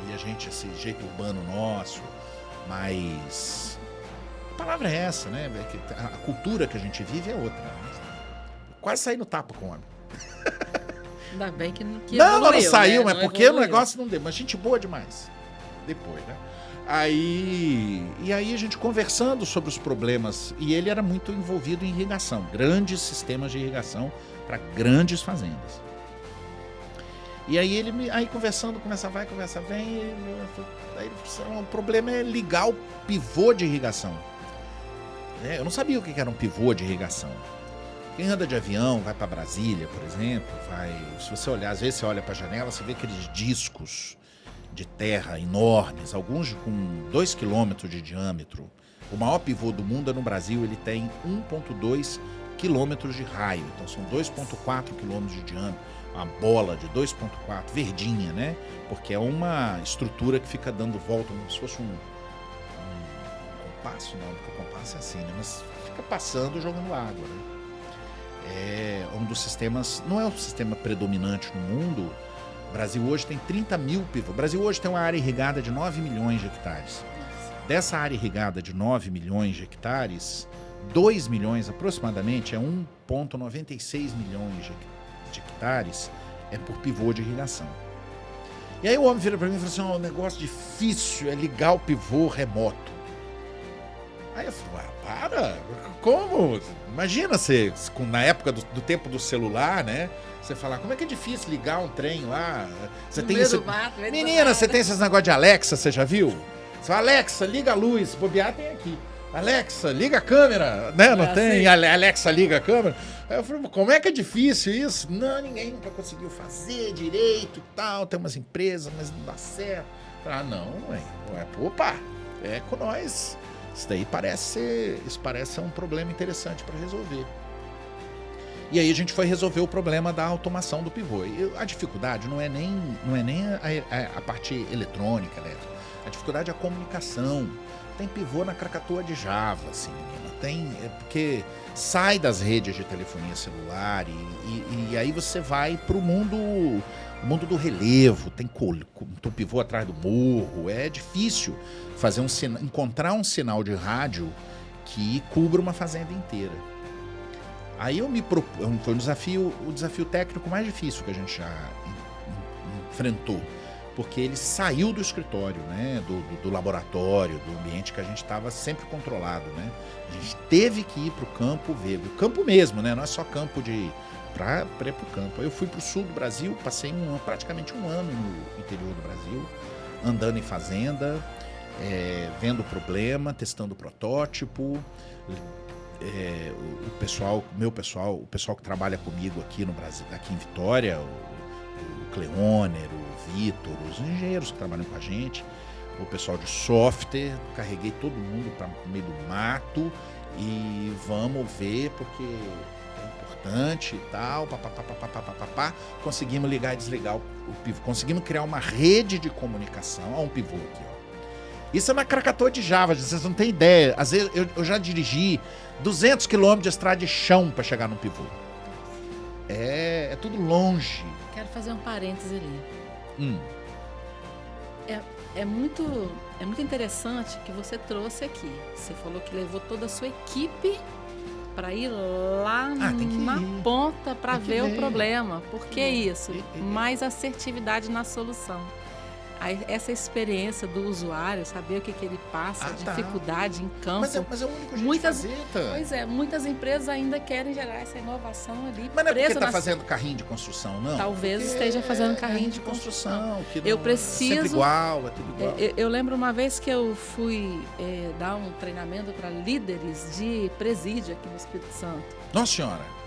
E a gente, esse jeito urbano nosso, mais... A palavra é essa, né? A cultura que a gente vive é outra. Né? Quase saí no tapa com o homem. Ainda bem que não saiu, né? Mas porque o negócio não deu. Mas gente boa demais. Depois, né? E aí a gente conversando sobre os problemas, e ele era muito envolvido em irrigação, grandes sistemas de irrigação para grandes fazendas. E aí aí conversando, conversa vai, conversa vem, aí o problema é ligar o pivô de irrigação. Eu não sabia o que era um pivô de irrigação. Quem anda de avião, vai para Brasília, por exemplo, se você olhar, às vezes você olha para a janela, você vê aqueles discos de terra enormes, alguns com 2 km de diâmetro. O maior pivô do mundo é no Brasil, ele tem 1,2 km de raio, então são 2,4 km de diâmetro, uma bola de 2,4, verdinha, né? Porque é uma estrutura que fica dando volta, como se fosse um compasso, não, porque o compasso é assim, né? Mas fica passando e jogando água, né? É um dos sistemas, não é o sistema predominante no mundo. O Brasil hoje tem 30 mil pivôs. O Brasil hoje tem uma área irrigada de 9 milhões de hectares. Dessa área irrigada de 9 milhões de hectares, 2 milhões aproximadamente, é 1,96 milhões de hectares, é por pivô de irrigação. E aí o homem vira para mim e fala assim, o negócio difícil é ligar o pivô remoto. Aí eu falo, para, como? Imagina você, na época do tempo do celular, né? Você falar, como é que é difícil ligar um trem lá? Você tem esse... Menina, você tem esses negócios de Alexa, você já viu? Você fala, Alexa, liga a luz, bobear tem aqui. Alexa, liga a câmera, né? Não tem? Assim. Alexa, liga a câmera. Aí eu falei, como é que é difícil isso? Não, ninguém nunca conseguiu fazer direito e tal. Tem umas empresas, mas não dá certo. Não, opa, é com nós. Isso daí parece ser um problema interessante para resolver. E aí a gente foi resolver o problema da automação do pivô. E a dificuldade não é nem a parte eletrônica, elétrica. A dificuldade é a comunicação. Tem pivô na Krakatoa de Java, assim, menina. Porque sai das redes de telefonia celular e aí você vai para o mundo do relevo. Tem pivô atrás do morro. É difícil encontrar um sinal de rádio que cubra uma fazenda inteira. Aí foi o desafio técnico mais difícil que a gente já enfrentou, porque ele saiu do escritório, né, do laboratório, do ambiente que a gente estava sempre controlado, né? A gente teve que ir para o campo ver, o campo mesmo, né? Não é só campo para ir para o campo. Aí eu fui para o sul do Brasil, passei praticamente um ano no interior do Brasil, andando em fazenda, vendo o problema, testando o protótipo. O pessoal que trabalha comigo aqui no Brasil, aqui em Vitória, o Cleoner, o Vitor, os engenheiros que trabalham com a gente, o pessoal de software, carreguei todo mundo para o meio do mato e vamos ver porque é importante e tal, conseguimos ligar e desligar o pivô, conseguimos criar uma rede de comunicação, um pivô aqui, ó. Isso é na Krakatoa de Java, vocês não têm ideia. Às vezes eu já dirigi 200 km de estrada de chão para chegar no pivô. É tudo longe. Quero fazer um parêntese ali. É muito interessante que você trouxe aqui. Você falou que levou toda a sua equipe para ir lá na ponta para ver o problema. Por que isso? Mais assertividade na solução. essa experiência do usuário, saber o que ele passa, dificuldade em campo. Mas é o único jeito de fazer, Pois é, muitas empresas ainda querem gerar essa inovação ali. Mas não é porque está fazendo carrinho de construção, não? Talvez esteja fazendo carrinho de construção. Que não é sempre igual, é tudo igual. Eu lembro uma vez que eu fui dar um treinamento para líderes de presídio aqui no Espírito Santo. Nossa Senhora!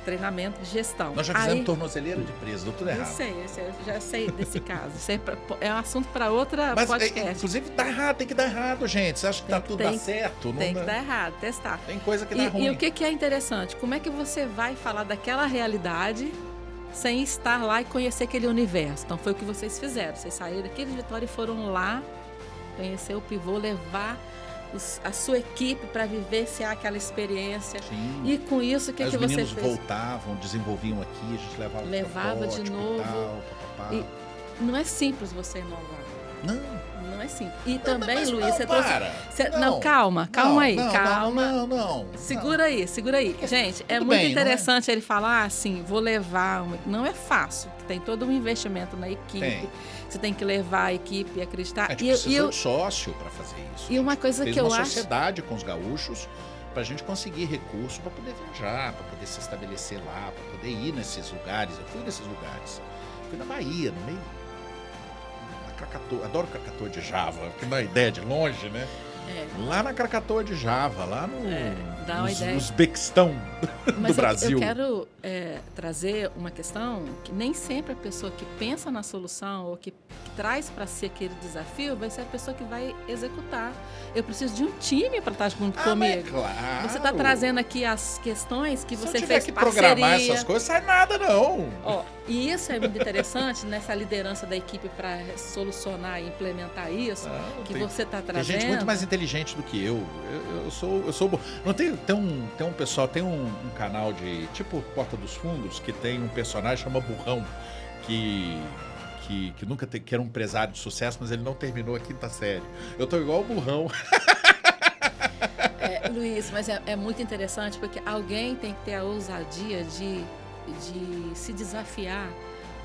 Treinamento de gestão. Nós já fizemos tornozeleira de preso, deu tudo errado. Eu já sei desse caso. Isso é um assunto para outra podcast. Inclusive, dá errado, tem que dar errado, gente. Você acha que tudo dá certo? Tem que dar errado, testar. Tem coisa que dá ruim. E o que é interessante? Como é que você vai falar daquela realidade sem estar lá e conhecer aquele universo? Então, foi o que vocês fizeram. Vocês saíram daqui de Vitória e foram lá conhecer o pivô, levar a sua equipe para vivenciar aquela experiência. Sim. E com isso, o que você fez? Os meninos voltavam, desenvolviam aqui, a gente levava de novo. E não é simples você inovar. Não é simples. E também, Luiz, você trouxe... Calma aí. Não. Segura aí. Gente, é muito interessante ele falar assim, vou levar... Não é fácil, tem todo um investimento na equipe. Você tem que levar a equipe e acreditar. A gente precisa de sócio para fazer isso. E uma coisa que eu acho... Fez uma sociedade com os gaúchos para a gente conseguir recursos para poder viajar, para poder se estabelecer lá, para poder ir nesses lugares. Eu fui nesses lugares. Fui na Bahia, no meio... Krakatoa, adoro Krakatoa de Java, porque dá uma ideia de longe, né? Lá na Krakatoa de Java, lá no Uzbequistão do Brasil. Eu quero trazer uma questão que nem sempre a pessoa que pensa na solução ou que traz para si aquele desafio vai ser a pessoa que vai executar. Eu preciso de um time para estar junto comigo. Claro. Você está trazendo aqui as questões que você fez que parceria. Programar essas coisas, sai nada não. E isso é muito interessante nessa liderança da equipe para solucionar e implementar isso que você está trazendo. Tem gente muito mais inteligente do que eu. Eu sou bom. Não tem um pessoal, tem um canal de tipo Porta dos Fundos que tem um personagem chama Burrão que nunca que era um empresário de sucesso, mas ele não terminou a 5ª série. Eu tô igual o Burrão. Luiz, mas é muito interessante porque alguém tem que ter a ousadia de se desafiar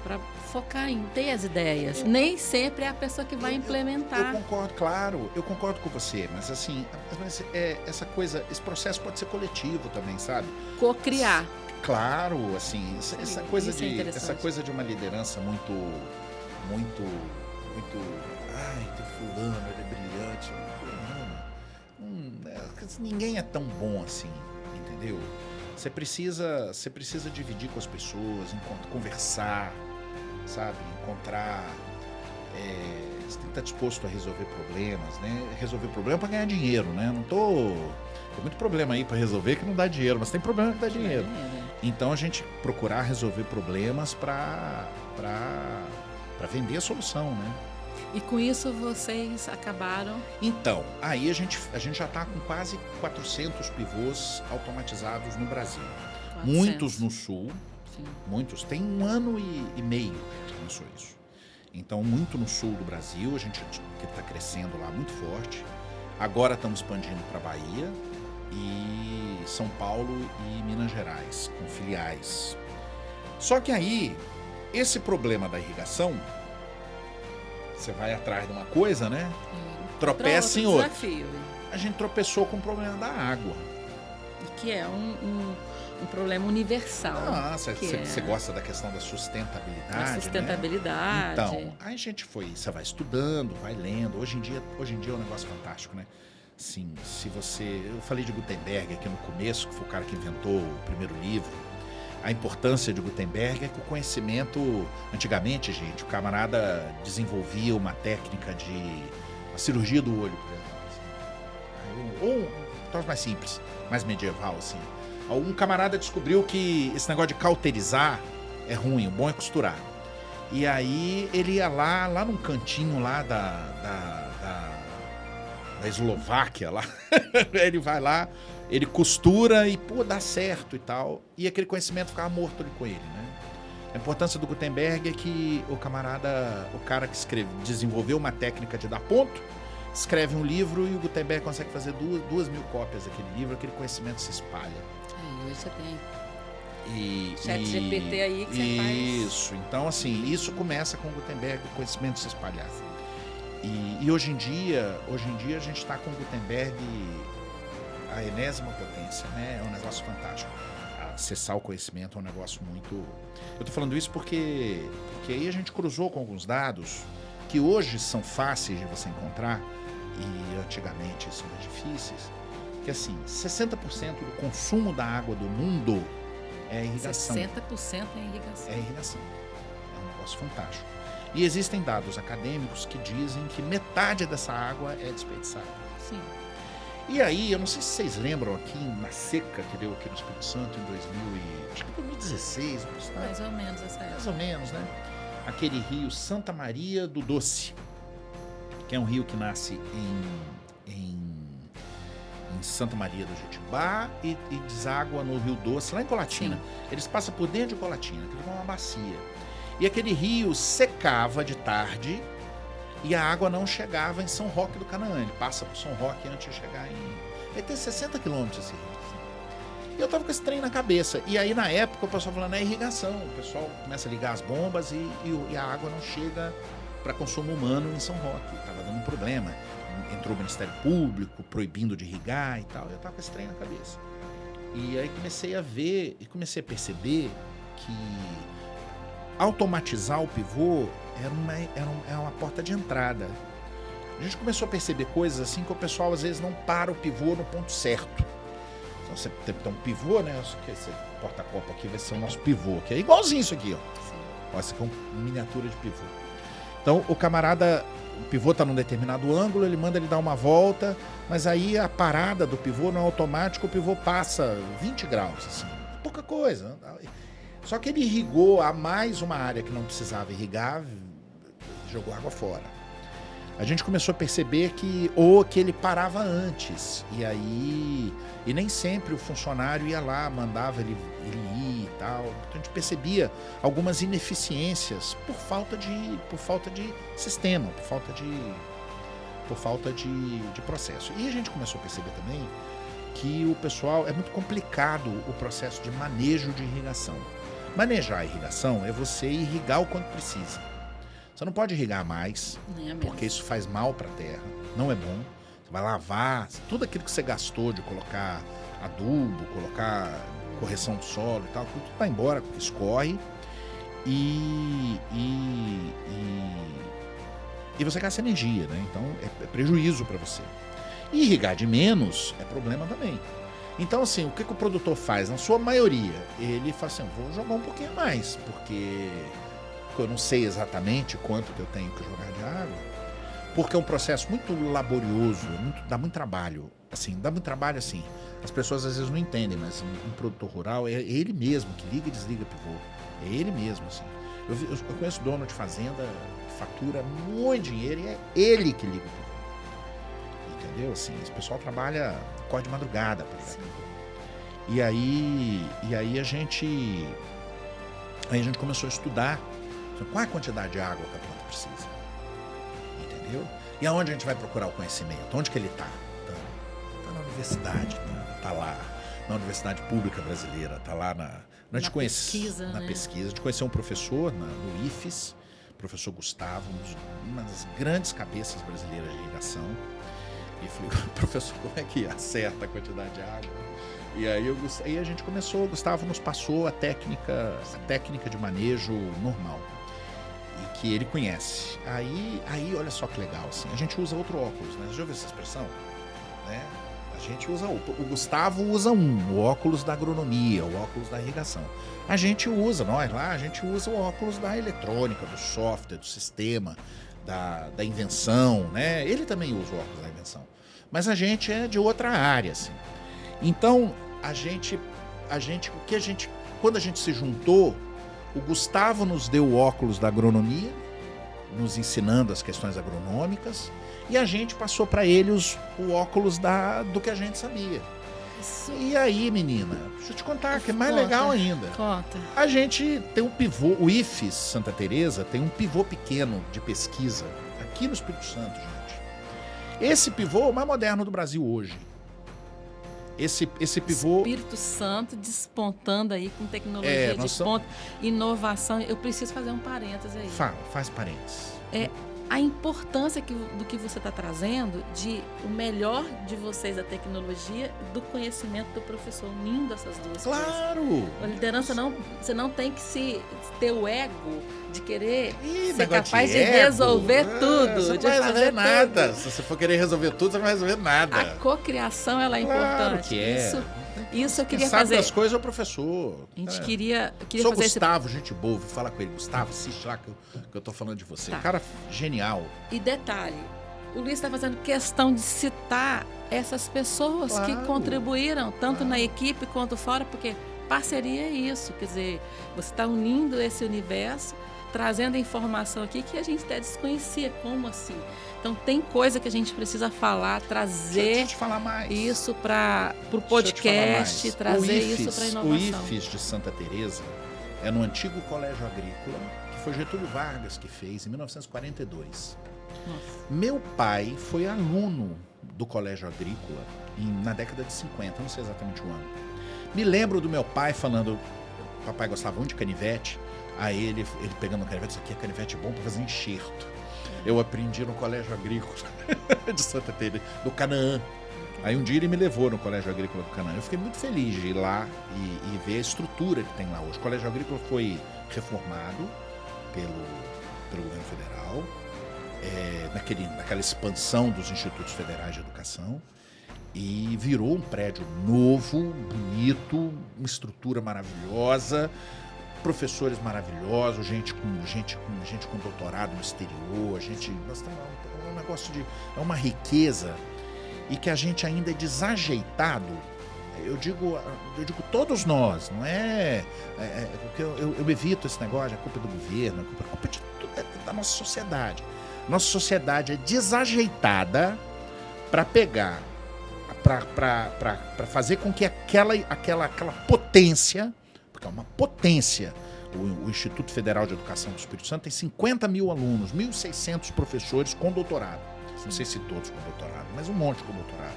para focar em ter as ideias. Nem sempre é a pessoa que vai implementar. Eu concordo com você, mas assim, essa coisa, esse processo pode ser coletivo também, sabe? Co-criar. Claro, assim, essa coisa de uma liderança muito, tem fulano, ele é brilhante. Ninguém é tão bom assim, entendeu? Você precisa dividir com as pessoas, conversar, sabe? Encontrar... você tem que estar disposto a resolver problemas, né? Resolver problema para ganhar dinheiro, né? Tem muito problema aí para resolver que não dá dinheiro, mas tem problema que dá dinheiro. Então a gente procurar resolver problemas para vender a solução, né? E com isso vocês acabaram... Então, aí a gente já está com quase 400 pivôs automatizados no Brasil. 400. Muitos no Sul, Sim. Muitos. Tem 1 ano e meio que começou isso. Então, muito no Sul do Brasil, a gente está crescendo lá muito forte. Agora estamos expandindo para Bahia e São Paulo e Minas Gerais, com filiais. Só que aí, esse problema da irrigação... Você vai atrás de uma coisa, né? Tropeça em outra. Desafio. A gente tropeçou com o problema da água. Que é um problema universal. Você gosta da questão da sustentabilidade, da sustentabilidade. Né? Então, aí a gente você vai estudando, vai lendo. Hoje em dia é um negócio fantástico, né? Sim, eu falei de Gutenberg aqui no começo, que foi o cara que inventou o primeiro livro. A importância de Gutenberg é que o conhecimento... Antigamente, gente, o camarada desenvolvia uma técnica de... a cirurgia do olho, por exemplo. Assim. Ou um troço mais simples, mais medieval, assim. Um camarada descobriu que esse negócio de cauterizar é ruim, o bom é costurar. E aí ele ia lá num cantinho lá da Eslováquia, lá. Ele vai lá... Ele costura e, dá certo e tal. E aquele conhecimento ficava morto ali com ele, né? A importância do Gutenberg é que o cara que desenvolveu uma técnica de dar ponto, escreve um livro e o Gutenberg consegue fazer 2.000 cópias daquele livro, aquele conhecimento se espalha. Hoje você tem ChatGPT aí que você faz. Isso. Então, assim, isso começa com o Gutenberg, o conhecimento se espalhar. E hoje em dia a gente está com Gutenberg a enésima potência, né? É um negócio fantástico. Acessar o conhecimento é um negócio muito... Eu estou falando isso porque aí a gente cruzou com alguns dados que hoje são fáceis de você encontrar e antigamente são mais difíceis, que assim, 60% do consumo da água do mundo é irrigação. 60% é irrigação. É irrigação. É um negócio fantástico. E existem dados acadêmicos que dizem que metade dessa água é desperdiçada. Sim. E aí, eu não sei se vocês lembram aqui na seca que deu aqui no Espírito Santo em 2016, mais ou menos essa época. Mais ou menos, né? Aquele rio Santa Maria do Doce, que é um rio que nasce em Santa Maria do Jetibá e deságua no Rio Doce, lá em Colatina. Sim. Eles passam por dentro de Colatina, que é uma bacia. E aquele rio secava de tarde e a água não chegava em São Roque do Canaã. Ele passa por São Roque antes de chegar em... Ele tem 60 quilômetros esse rio. Assim. E eu tava com esse trem na cabeça. E aí, na época, o pessoal falando, é irrigação. O pessoal começa a ligar as bombas e a água não chega para consumo humano em São Roque. Tava dando um problema. Entrou o Ministério Público proibindo de irrigar e tal. Eu tava com esse trem na cabeça. E aí comecei a ver e comecei a perceber que automatizar o pivô era uma porta de entrada. A gente começou a perceber coisas assim que o pessoal às vezes não para o pivô no ponto certo. Então você tem um pivô, né? Esse porta-copo aqui vai ser o nosso pivô, que é igualzinho isso aqui, ó. Essa aqui é uma miniatura de pivô. Então o camarada, o pivô está num determinado ângulo, ele manda ele dar uma volta, mas aí a parada do pivô não é automático, o pivô passa 20 graus, assim, pouca coisa. Só que ele irrigou a mais uma área que não precisava irrigar, jogou água fora. A gente começou a perceber que ele parava antes, e nem sempre o funcionário ia lá, mandava ele ir e tal. Então a gente percebia algumas ineficiências por falta de sistema, por falta de processo. E a gente começou a perceber também que o pessoal, é muito complicado o processo de manejo de irrigação. Manejar a irrigação é você irrigar o quanto precisa. Você não pode irrigar mais, porque isso faz mal para a terra, não é bom. Você vai lavar tudo aquilo que você gastou de colocar adubo, colocar correção do solo e tal, tudo vai embora, escorre e você gasta energia, né? Então é prejuízo para você. E irrigar de menos é problema também. Então, assim, o que o produtor faz? Na sua maioria, ele fala assim, vou jogar um pouquinho mais, porque eu não sei exatamente quanto que eu tenho que jogar de água, porque é um processo muito laborioso, dá muito trabalho. Assim, as pessoas às vezes não entendem, mas um produtor rural é ele mesmo que liga e desliga pivô. É ele mesmo, assim. Eu conheço dono de fazenda que fatura muito dinheiro e é ele que liga o pivô. Entendeu? Assim, esse pessoal trabalha, corre de madrugada para ligar pivô. E aí a gente começou a estudar qual é a quantidade de água que a planta precisa. Entendeu? E aonde a gente vai procurar o conhecimento? Onde que ele está? Está na universidade, está lá na Universidade Pública Brasileira, está lá na pesquisa. Na pesquisa. A gente conheceu um professor no IFES, professor Gustavo, uma das grandes cabeças brasileiras de irrigação. E falei, professor, como é que acerta a quantidade de água? E aí a gente começou, o Gustavo nos passou a técnica de manejo normal. E que ele conhece. Aí olha só que legal, assim, a gente usa outro óculos, né? Você já ouviu essa expressão? Né? A gente usa o Gustavo usa o óculos da agronomia, o óculos da irrigação. A gente usa o óculos da eletrônica, do software, do sistema, da invenção, né? Ele também usa o óculos da invenção. Mas a gente é de outra área, assim. Então, quando a gente se juntou, o Gustavo nos deu o óculos da agronomia, nos ensinando as questões agronômicas, e a gente passou para ele o óculos do que a gente sabia. Isso. E aí, menina, deixa eu te contar, que é mais legal ainda. Conta. A gente tem um pivô, o IFES Santa Teresa tem um pivô pequeno de pesquisa aqui no Espírito Santo, gente. Esse pivô é o mais moderno do Brasil hoje. Esse pivô... Espírito Santo despontando aí com tecnologia de ponta, inovação. Eu preciso fazer um parênteses aí. Faz parênteses. a importância do que você está trazendo, de o melhor de vocês, da tecnologia, do conhecimento do professor, unindo essas duas coisas. Claro! A liderança você não tem que ter o ego de querer ser negócio capaz de ego. resolver tudo. Você não de vai resolver fazer nada. tudo. Se você for querer resolver tudo, você não vai resolver nada. A cocriação, ela é Claro importante. que é. Isso eu Quem queria sabe fazer. das coisas é o professor. A gente É. queria Sou fazer Gustavo, gente boa, vou falar com ele. Gustavo, assiste lá que eu tô falando de você. Tá. Cara genial. E detalhe, o Luiz está fazendo questão de citar essas pessoas Claro. que contribuíram, tanto Claro. na equipe quanto fora, porque parceria é isso. Quer dizer, você está unindo esse universo, trazendo informação aqui que a gente até desconhecia. Como assim? Então, tem coisa que a gente precisa falar, trazer Deixa eu te falar mais. isso para o Deixa eu te falar podcast, mais. trazer O IFES, isso para a inovação. O IFES de Santa Teresa é no antigo Colégio Agrícola, que foi Getúlio Vargas que fez em 1942. Nossa. Meu pai foi aluno do Colégio Agrícola na década de 50, não sei exatamente o ano. Me lembro do meu pai falando, papai gostava muito de canivete, aí ele pegando um canivete, isso aqui é canivete bom para fazer enxerto. Eu aprendi no Colégio Agrícola de Santa Teresa, do Canaã. Aí um dia ele me levou no Colégio Agrícola do Canaã. Eu fiquei muito feliz de ir lá e ver a estrutura que tem lá hoje. O Colégio Agrícola foi reformado pelo governo federal, naquela expansão dos institutos federais de educação, e virou um prédio novo, bonito, uma estrutura maravilhosa, professores maravilhosos, gente com doutorado no exterior, nós temos um negócio é uma riqueza, e que a gente ainda é desajeitado. Eu digo todos nós, não porque eu evito esse negócio, é culpa do governo, é culpa de tudo, da nossa sociedade. Nossa sociedade é desajeitada para pegar, para fazer com que aquela potência, porque é uma potência, o Instituto Federal de Educação do Espírito Santo tem 50 mil alunos, 1.600 professores com doutorado. Não sei se todos com doutorado, mas um monte com doutorado.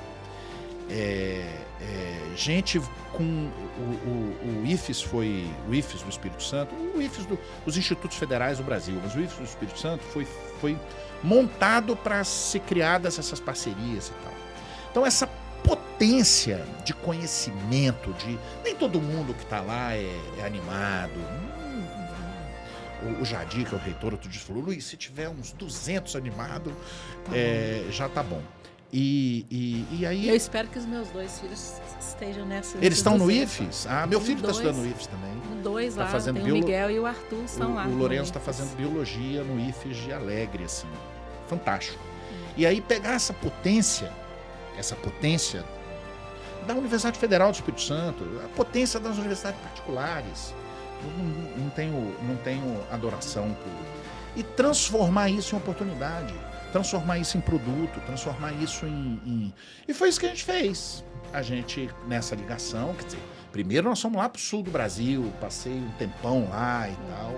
Gente com o IFES foi o IFES do Espírito Santo, o IFES dos Institutos Federais do Brasil, mas o IFES do Espírito Santo foi montado para ser criadas essas parcerias e tal. Então essa potência de conhecimento, nem todo mundo que está lá é animado. O Jadir, que é o reitor, outro dia falou, Luiz, se tiver uns 200 animados, já tá bom. E aí... Eu espero que os meus 2 filhos estejam nessa. Eles estão no 200. IFES? Meu filho está estudando no IFES também. 2 tá lá, fazendo tem o Miguel e o Arthur estão lá. O Lourenço está fazendo biologia no IFES de Alegre, assim. Fantástico. E aí pegar essa potência da Universidade Federal do Espírito Santo, a potência das universidades particulares, eu não tenho adoração por... E transformar isso em oportunidade, transformar isso em produto, transformar isso em... E foi isso que a gente fez. A gente, nessa ligação, quer dizer, primeiro nós fomos lá para o sul do Brasil, passei um tempão lá e tal,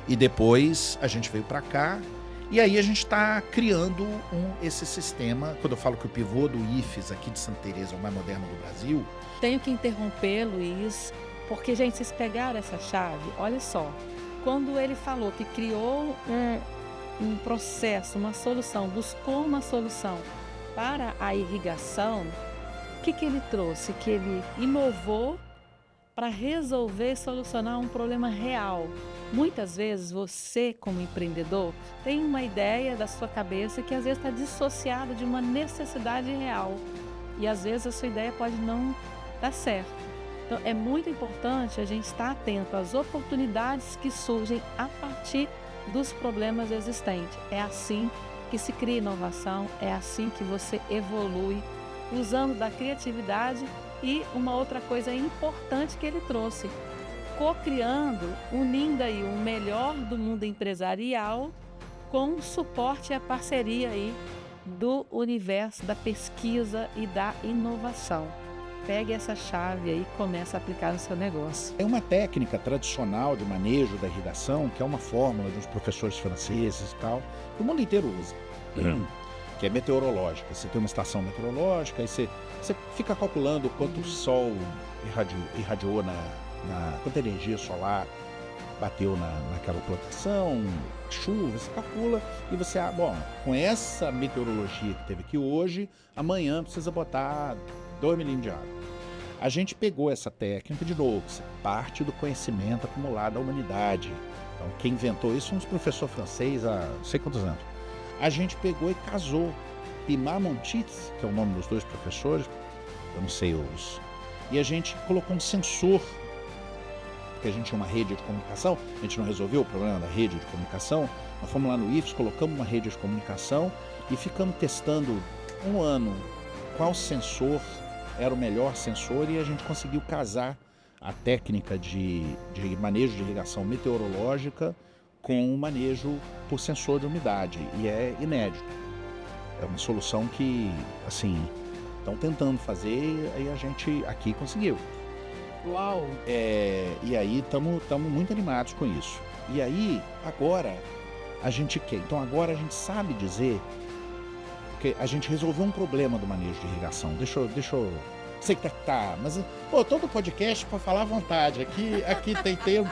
e depois a gente veio para cá. E aí a gente está criando esse sistema. Quando eu falo que o pivô do IFES aqui de Santa Teresa é o mais moderno do Brasil... Tenho que interromper, Luiz, porque, gente, vocês pegaram essa chave, olha só. Quando ele falou que criou um processo, uma solução, buscou uma solução para a irrigação, o que ele trouxe? Que ele inovou para resolver e solucionar um problema real. Muitas vezes você, como empreendedor, tem uma ideia da sua cabeça que às vezes está dissociada de uma necessidade real. E às vezes a sua ideia pode não dar certo. Então é muito importante a gente estar atento às oportunidades que surgem a partir dos problemas existentes. É assim que se cria inovação, é assim que você evolui, usando da criatividade. E uma outra coisa importante que ele trouxe, co-criando, unindo aí o melhor do mundo empresarial com o suporte e a parceria aí do universo da pesquisa e da inovação. Pegue essa chave aí e comece a aplicar no seu negócio. É uma técnica tradicional de manejo da irrigação, que é uma fórmula dos professores franceses e tal, que o mundo inteiro usa, que é meteorológica. Você tem uma estação meteorológica, aí você fica calculando quanto o sol irradiou quanta energia solar bateu naquela plantação, chuva, você calcula e você, com essa meteorologia que teve aqui hoje, amanhã precisa botar 2 milímetros de água. A gente pegou essa técnica de novo, isso é parte do conhecimento acumulado da humanidade. Então, quem inventou isso é um professor francês há não sei quantos anos. A gente pegou e casou. Pimar Montitz, que é o nome dos 2 professores, eu não sei os... E a gente colocou um sensor, porque a gente tinha uma rede de comunicação, a gente não resolveu o problema da rede de comunicação, nós fomos lá no IFES, colocamos uma rede de comunicação e ficamos testando 1 ano qual sensor era o melhor sensor e a gente conseguiu casar a técnica de manejo de irrigação meteorológica com o manejo por sensor de umidade, e é inédito. É uma solução que, assim, estão tentando fazer e a gente aqui conseguiu. Uau! E aí estamos muito animados com isso. E aí, agora, a gente quer. Então agora a gente sabe dizer que a gente resolveu um problema do manejo de irrigação. Deixa eu sei que tá, mas todo podcast para falar à vontade. Aqui tem tempo.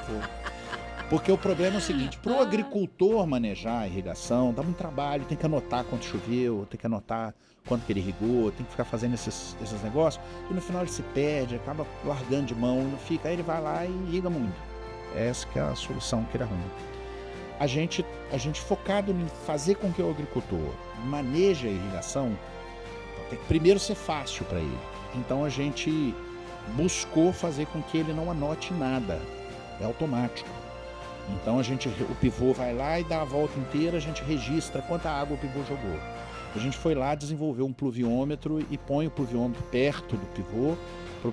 Porque o problema é o seguinte, para o agricultor manejar a irrigação, dá muito trabalho, tem que anotar quanto choveu, tem que anotar quanto que ele irrigou, tem que ficar fazendo esses negócios, e no final ele se perde, acaba largando de mão, não fica, aí ele vai lá e irriga muito. Essa que é a solução que ele arruma. A gente focado em fazer com que o agricultor maneje a irrigação, tem que primeiro ser fácil para ele. Então a gente buscou fazer com que ele não anote nada, é automático. Então o pivô vai lá e dá a volta inteira, a gente registra quanta água o pivô jogou. A gente foi lá, desenvolveu um pluviômetro e põe o pluviômetro perto do pivô, para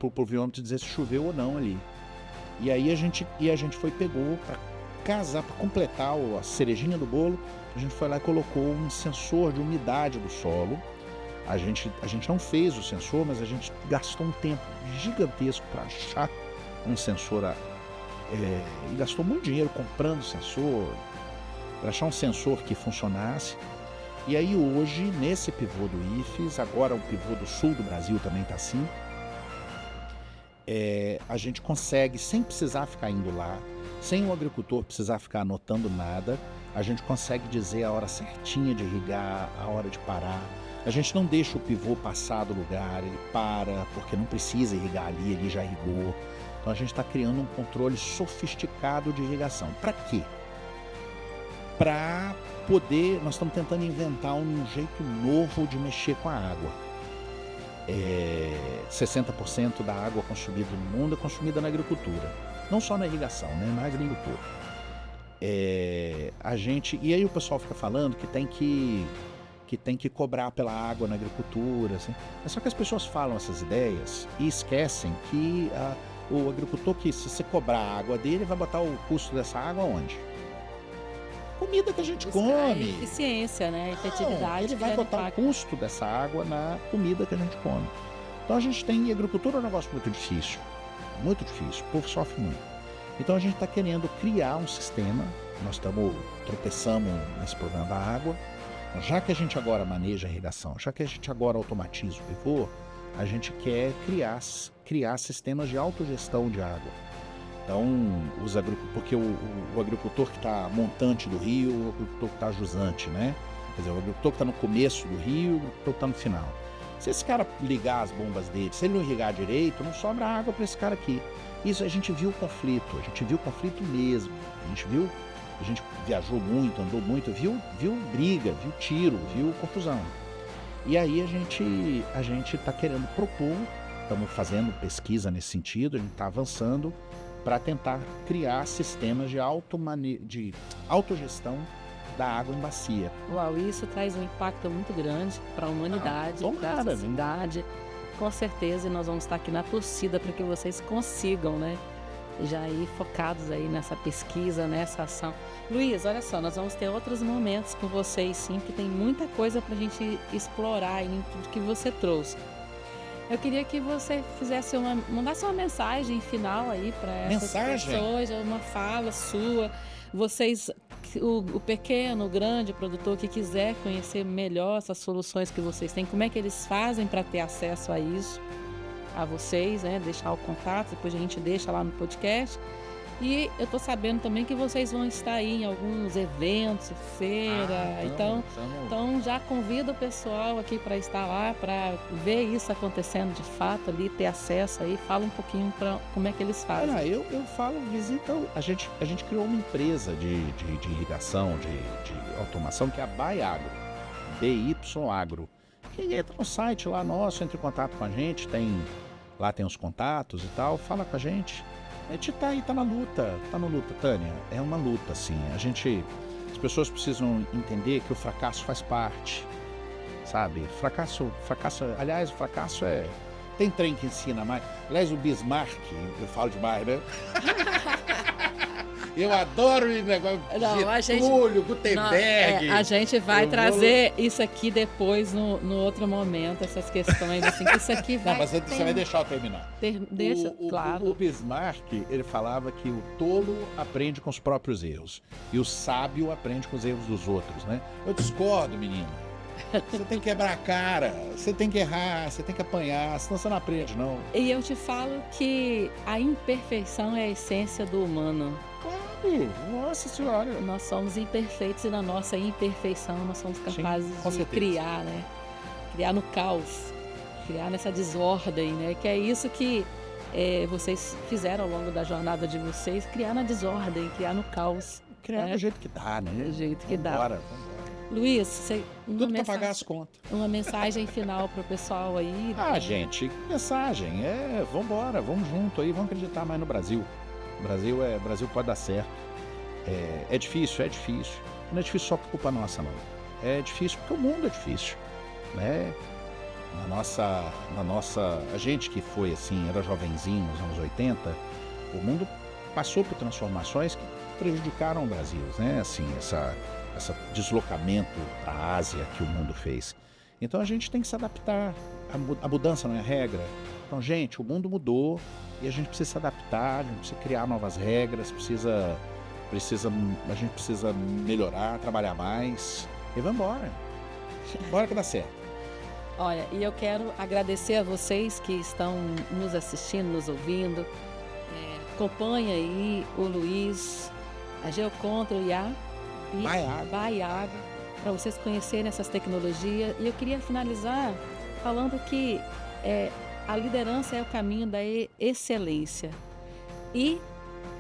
o pluviômetro dizer se choveu ou não ali. E aí a gente pegou para casar, para completar a cerejinha do bolo, a gente foi lá e colocou um sensor de umidade do solo. A gente não fez o sensor, mas a gente gastou um tempo gigantesco para achar um sensor e gastou muito dinheiro comprando sensor, para achar um sensor que funcionasse. E aí hoje, nesse pivô do IFES, agora o pivô do sul do Brasil também está assim, a gente consegue, sem precisar ficar indo lá, sem o agricultor precisar ficar anotando nada, a gente consegue dizer a hora certinha de irrigar, a hora de parar. A gente não deixa o pivô passar do lugar, ele para, porque não precisa irrigar ali, ele já irrigou. Então a gente está criando um controle sofisticado de irrigação. Para quê? Para poder, nós estamos tentando inventar um jeito novo de mexer com a água. 60% da água consumida no mundo é consumida na agricultura. Não só na irrigação, né? Na agricultura. E aí o pessoal fica falando que tem que cobrar pela água na agricultura. Assim. É só que as pessoas falam essas ideias e esquecem que o agricultor, que se você cobrar a água dele, vai botar o custo dessa água onde? Comida que a gente come. Eficiência, né? Efetividade. Ele vai botar o custo dessa água na comida que a gente come. Então a gente tem, agricultura é um negócio muito difícil, o povo sofre muito. Então a gente está querendo criar um sistema, nós tropeçamos nesse problema da água, já que a gente agora maneja a irrigação, já que a gente agora automatiza o pivô, a gente quer criar sistemas de autogestão de água. Então, porque o agricultor que está montante do rio, o agricultor que está jusante, né? Quer dizer, o agricultor que está no começo do rio, o agricultor que está no final. Se esse cara ligar as bombas dele, se ele não irrigar direito, não sobra água para esse cara aqui. Isso a gente viu o conflito mesmo. A gente viajou muito, andou muito, viu briga, viu tiro, viu confusão. E aí a gente está querendo propor, estamos fazendo pesquisa nesse sentido, a gente está avançando para tentar criar sistemas de autogestão da água em bacia. Uau, isso traz um impacto muito grande para a humanidade, para a sociedade. Com certeza, e nós vamos estar aqui na torcida para que vocês consigam, né? Já ir focados aí nessa pesquisa, nessa ação. Luiz, olha só, nós vamos ter outros momentos com vocês, sim, que tem muita coisa para a gente explorar em tudo que você trouxe. Eu queria que você mandasse uma mensagem final aí para essas pessoas, uma fala sua. Vocês, o pequeno, o grande produtor que quiser conhecer melhor essas soluções que vocês têm, como é que eles fazem para ter acesso a isso? A vocês, né? Deixar o contato, depois a gente deixa lá no podcast. E eu estou sabendo também que vocês vão estar aí em alguns eventos, feira. Então já convido o pessoal aqui para estar lá, para ver isso acontecendo de fato ali, ter acesso aí. Fala um pouquinho para como é que eles fazem. Olha, eu falo, visita. A gente criou uma empresa de irrigação, de automação, que é a ByAgro, BY Agro. Que entra no site lá nosso, entre em contato com a gente, lá tem os contatos e tal, fala com a gente. A gente tá na luta, Tânia. É uma luta, assim. As pessoas precisam entender que o fracasso faz parte, sabe? Fracasso, aliás, o fracasso tem trem que ensina mais. Aliás, o Bismarck, eu falo demais, né? Eu adoro o negócio Getúlio, Gutenberg. A gente vai trazer isso aqui depois, no outro momento, essas questões, assim, que isso aqui vai... Não, mas você vai deixar eu terminar. Deixa, claro. O Bismarck, ele falava que o tolo aprende com os próprios erros e o sábio aprende com os erros dos outros, né? Eu discordo, menina. Você tem que quebrar a cara, você tem que errar, você tem que apanhar, senão você não aprende, não. E eu te falo que a imperfeição é a essência do humano. Nossa Senhora. Nós somos imperfeitos e na nossa imperfeição nós somos capazes de criar, né? Criar no caos, criar nessa desordem, né? Que é isso que vocês fizeram ao longo da jornada de vocês, criar na desordem, criar no caos. Criar do jeito que dá, né? Do jeito que dá. Vambora. Luiz, tudo para pagar as contas. Uma mensagem final para o pessoal aí. Gente, mensagem vambora, vamos junto aí, vamos acreditar mais no Brasil. O Brasil pode dar certo. É difícil. Não é difícil só por culpa nossa, não. É difícil porque o mundo é difícil, né? A gente que foi assim, era jovenzinho nos anos 80, o mundo passou por transformações que prejudicaram o Brasil, né? Assim, esse deslocamento para a Ásia que o mundo fez. Então a gente tem que se adaptar. A mudança não é regra. Então, gente, o mundo mudou e a gente precisa se adaptar, a gente precisa criar novas regras, a gente precisa melhorar, trabalhar mais e vamos embora. Bora que dá certo. Olha, e eu quero agradecer a vocês que estão nos assistindo, nos ouvindo. Acompanha aí o Luiz, a Geocontrol e a ByAgro, para vocês conhecerem essas tecnologias. E eu queria finalizar falando que a liderança é o caminho da excelência e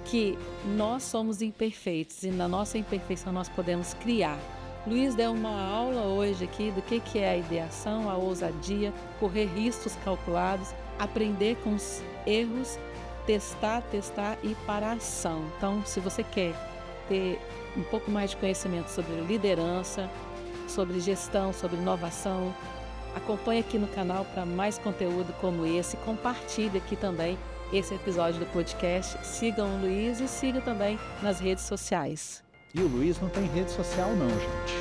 que nós somos imperfeitos e na nossa imperfeição nós podemos criar. Luiz deu uma aula hoje aqui do que é a ideação, a ousadia, correr riscos calculados, aprender com os erros, testar e ir para a ação. Então, se você quer ter um pouco mais de conhecimento sobre liderança, sobre gestão, sobre inovação, acompanhe aqui no canal para mais conteúdo como esse. Compartilhe aqui também esse episódio do podcast. Sigam o Luiz e sigam também nas redes sociais. E o Luiz não tem rede social não, gente.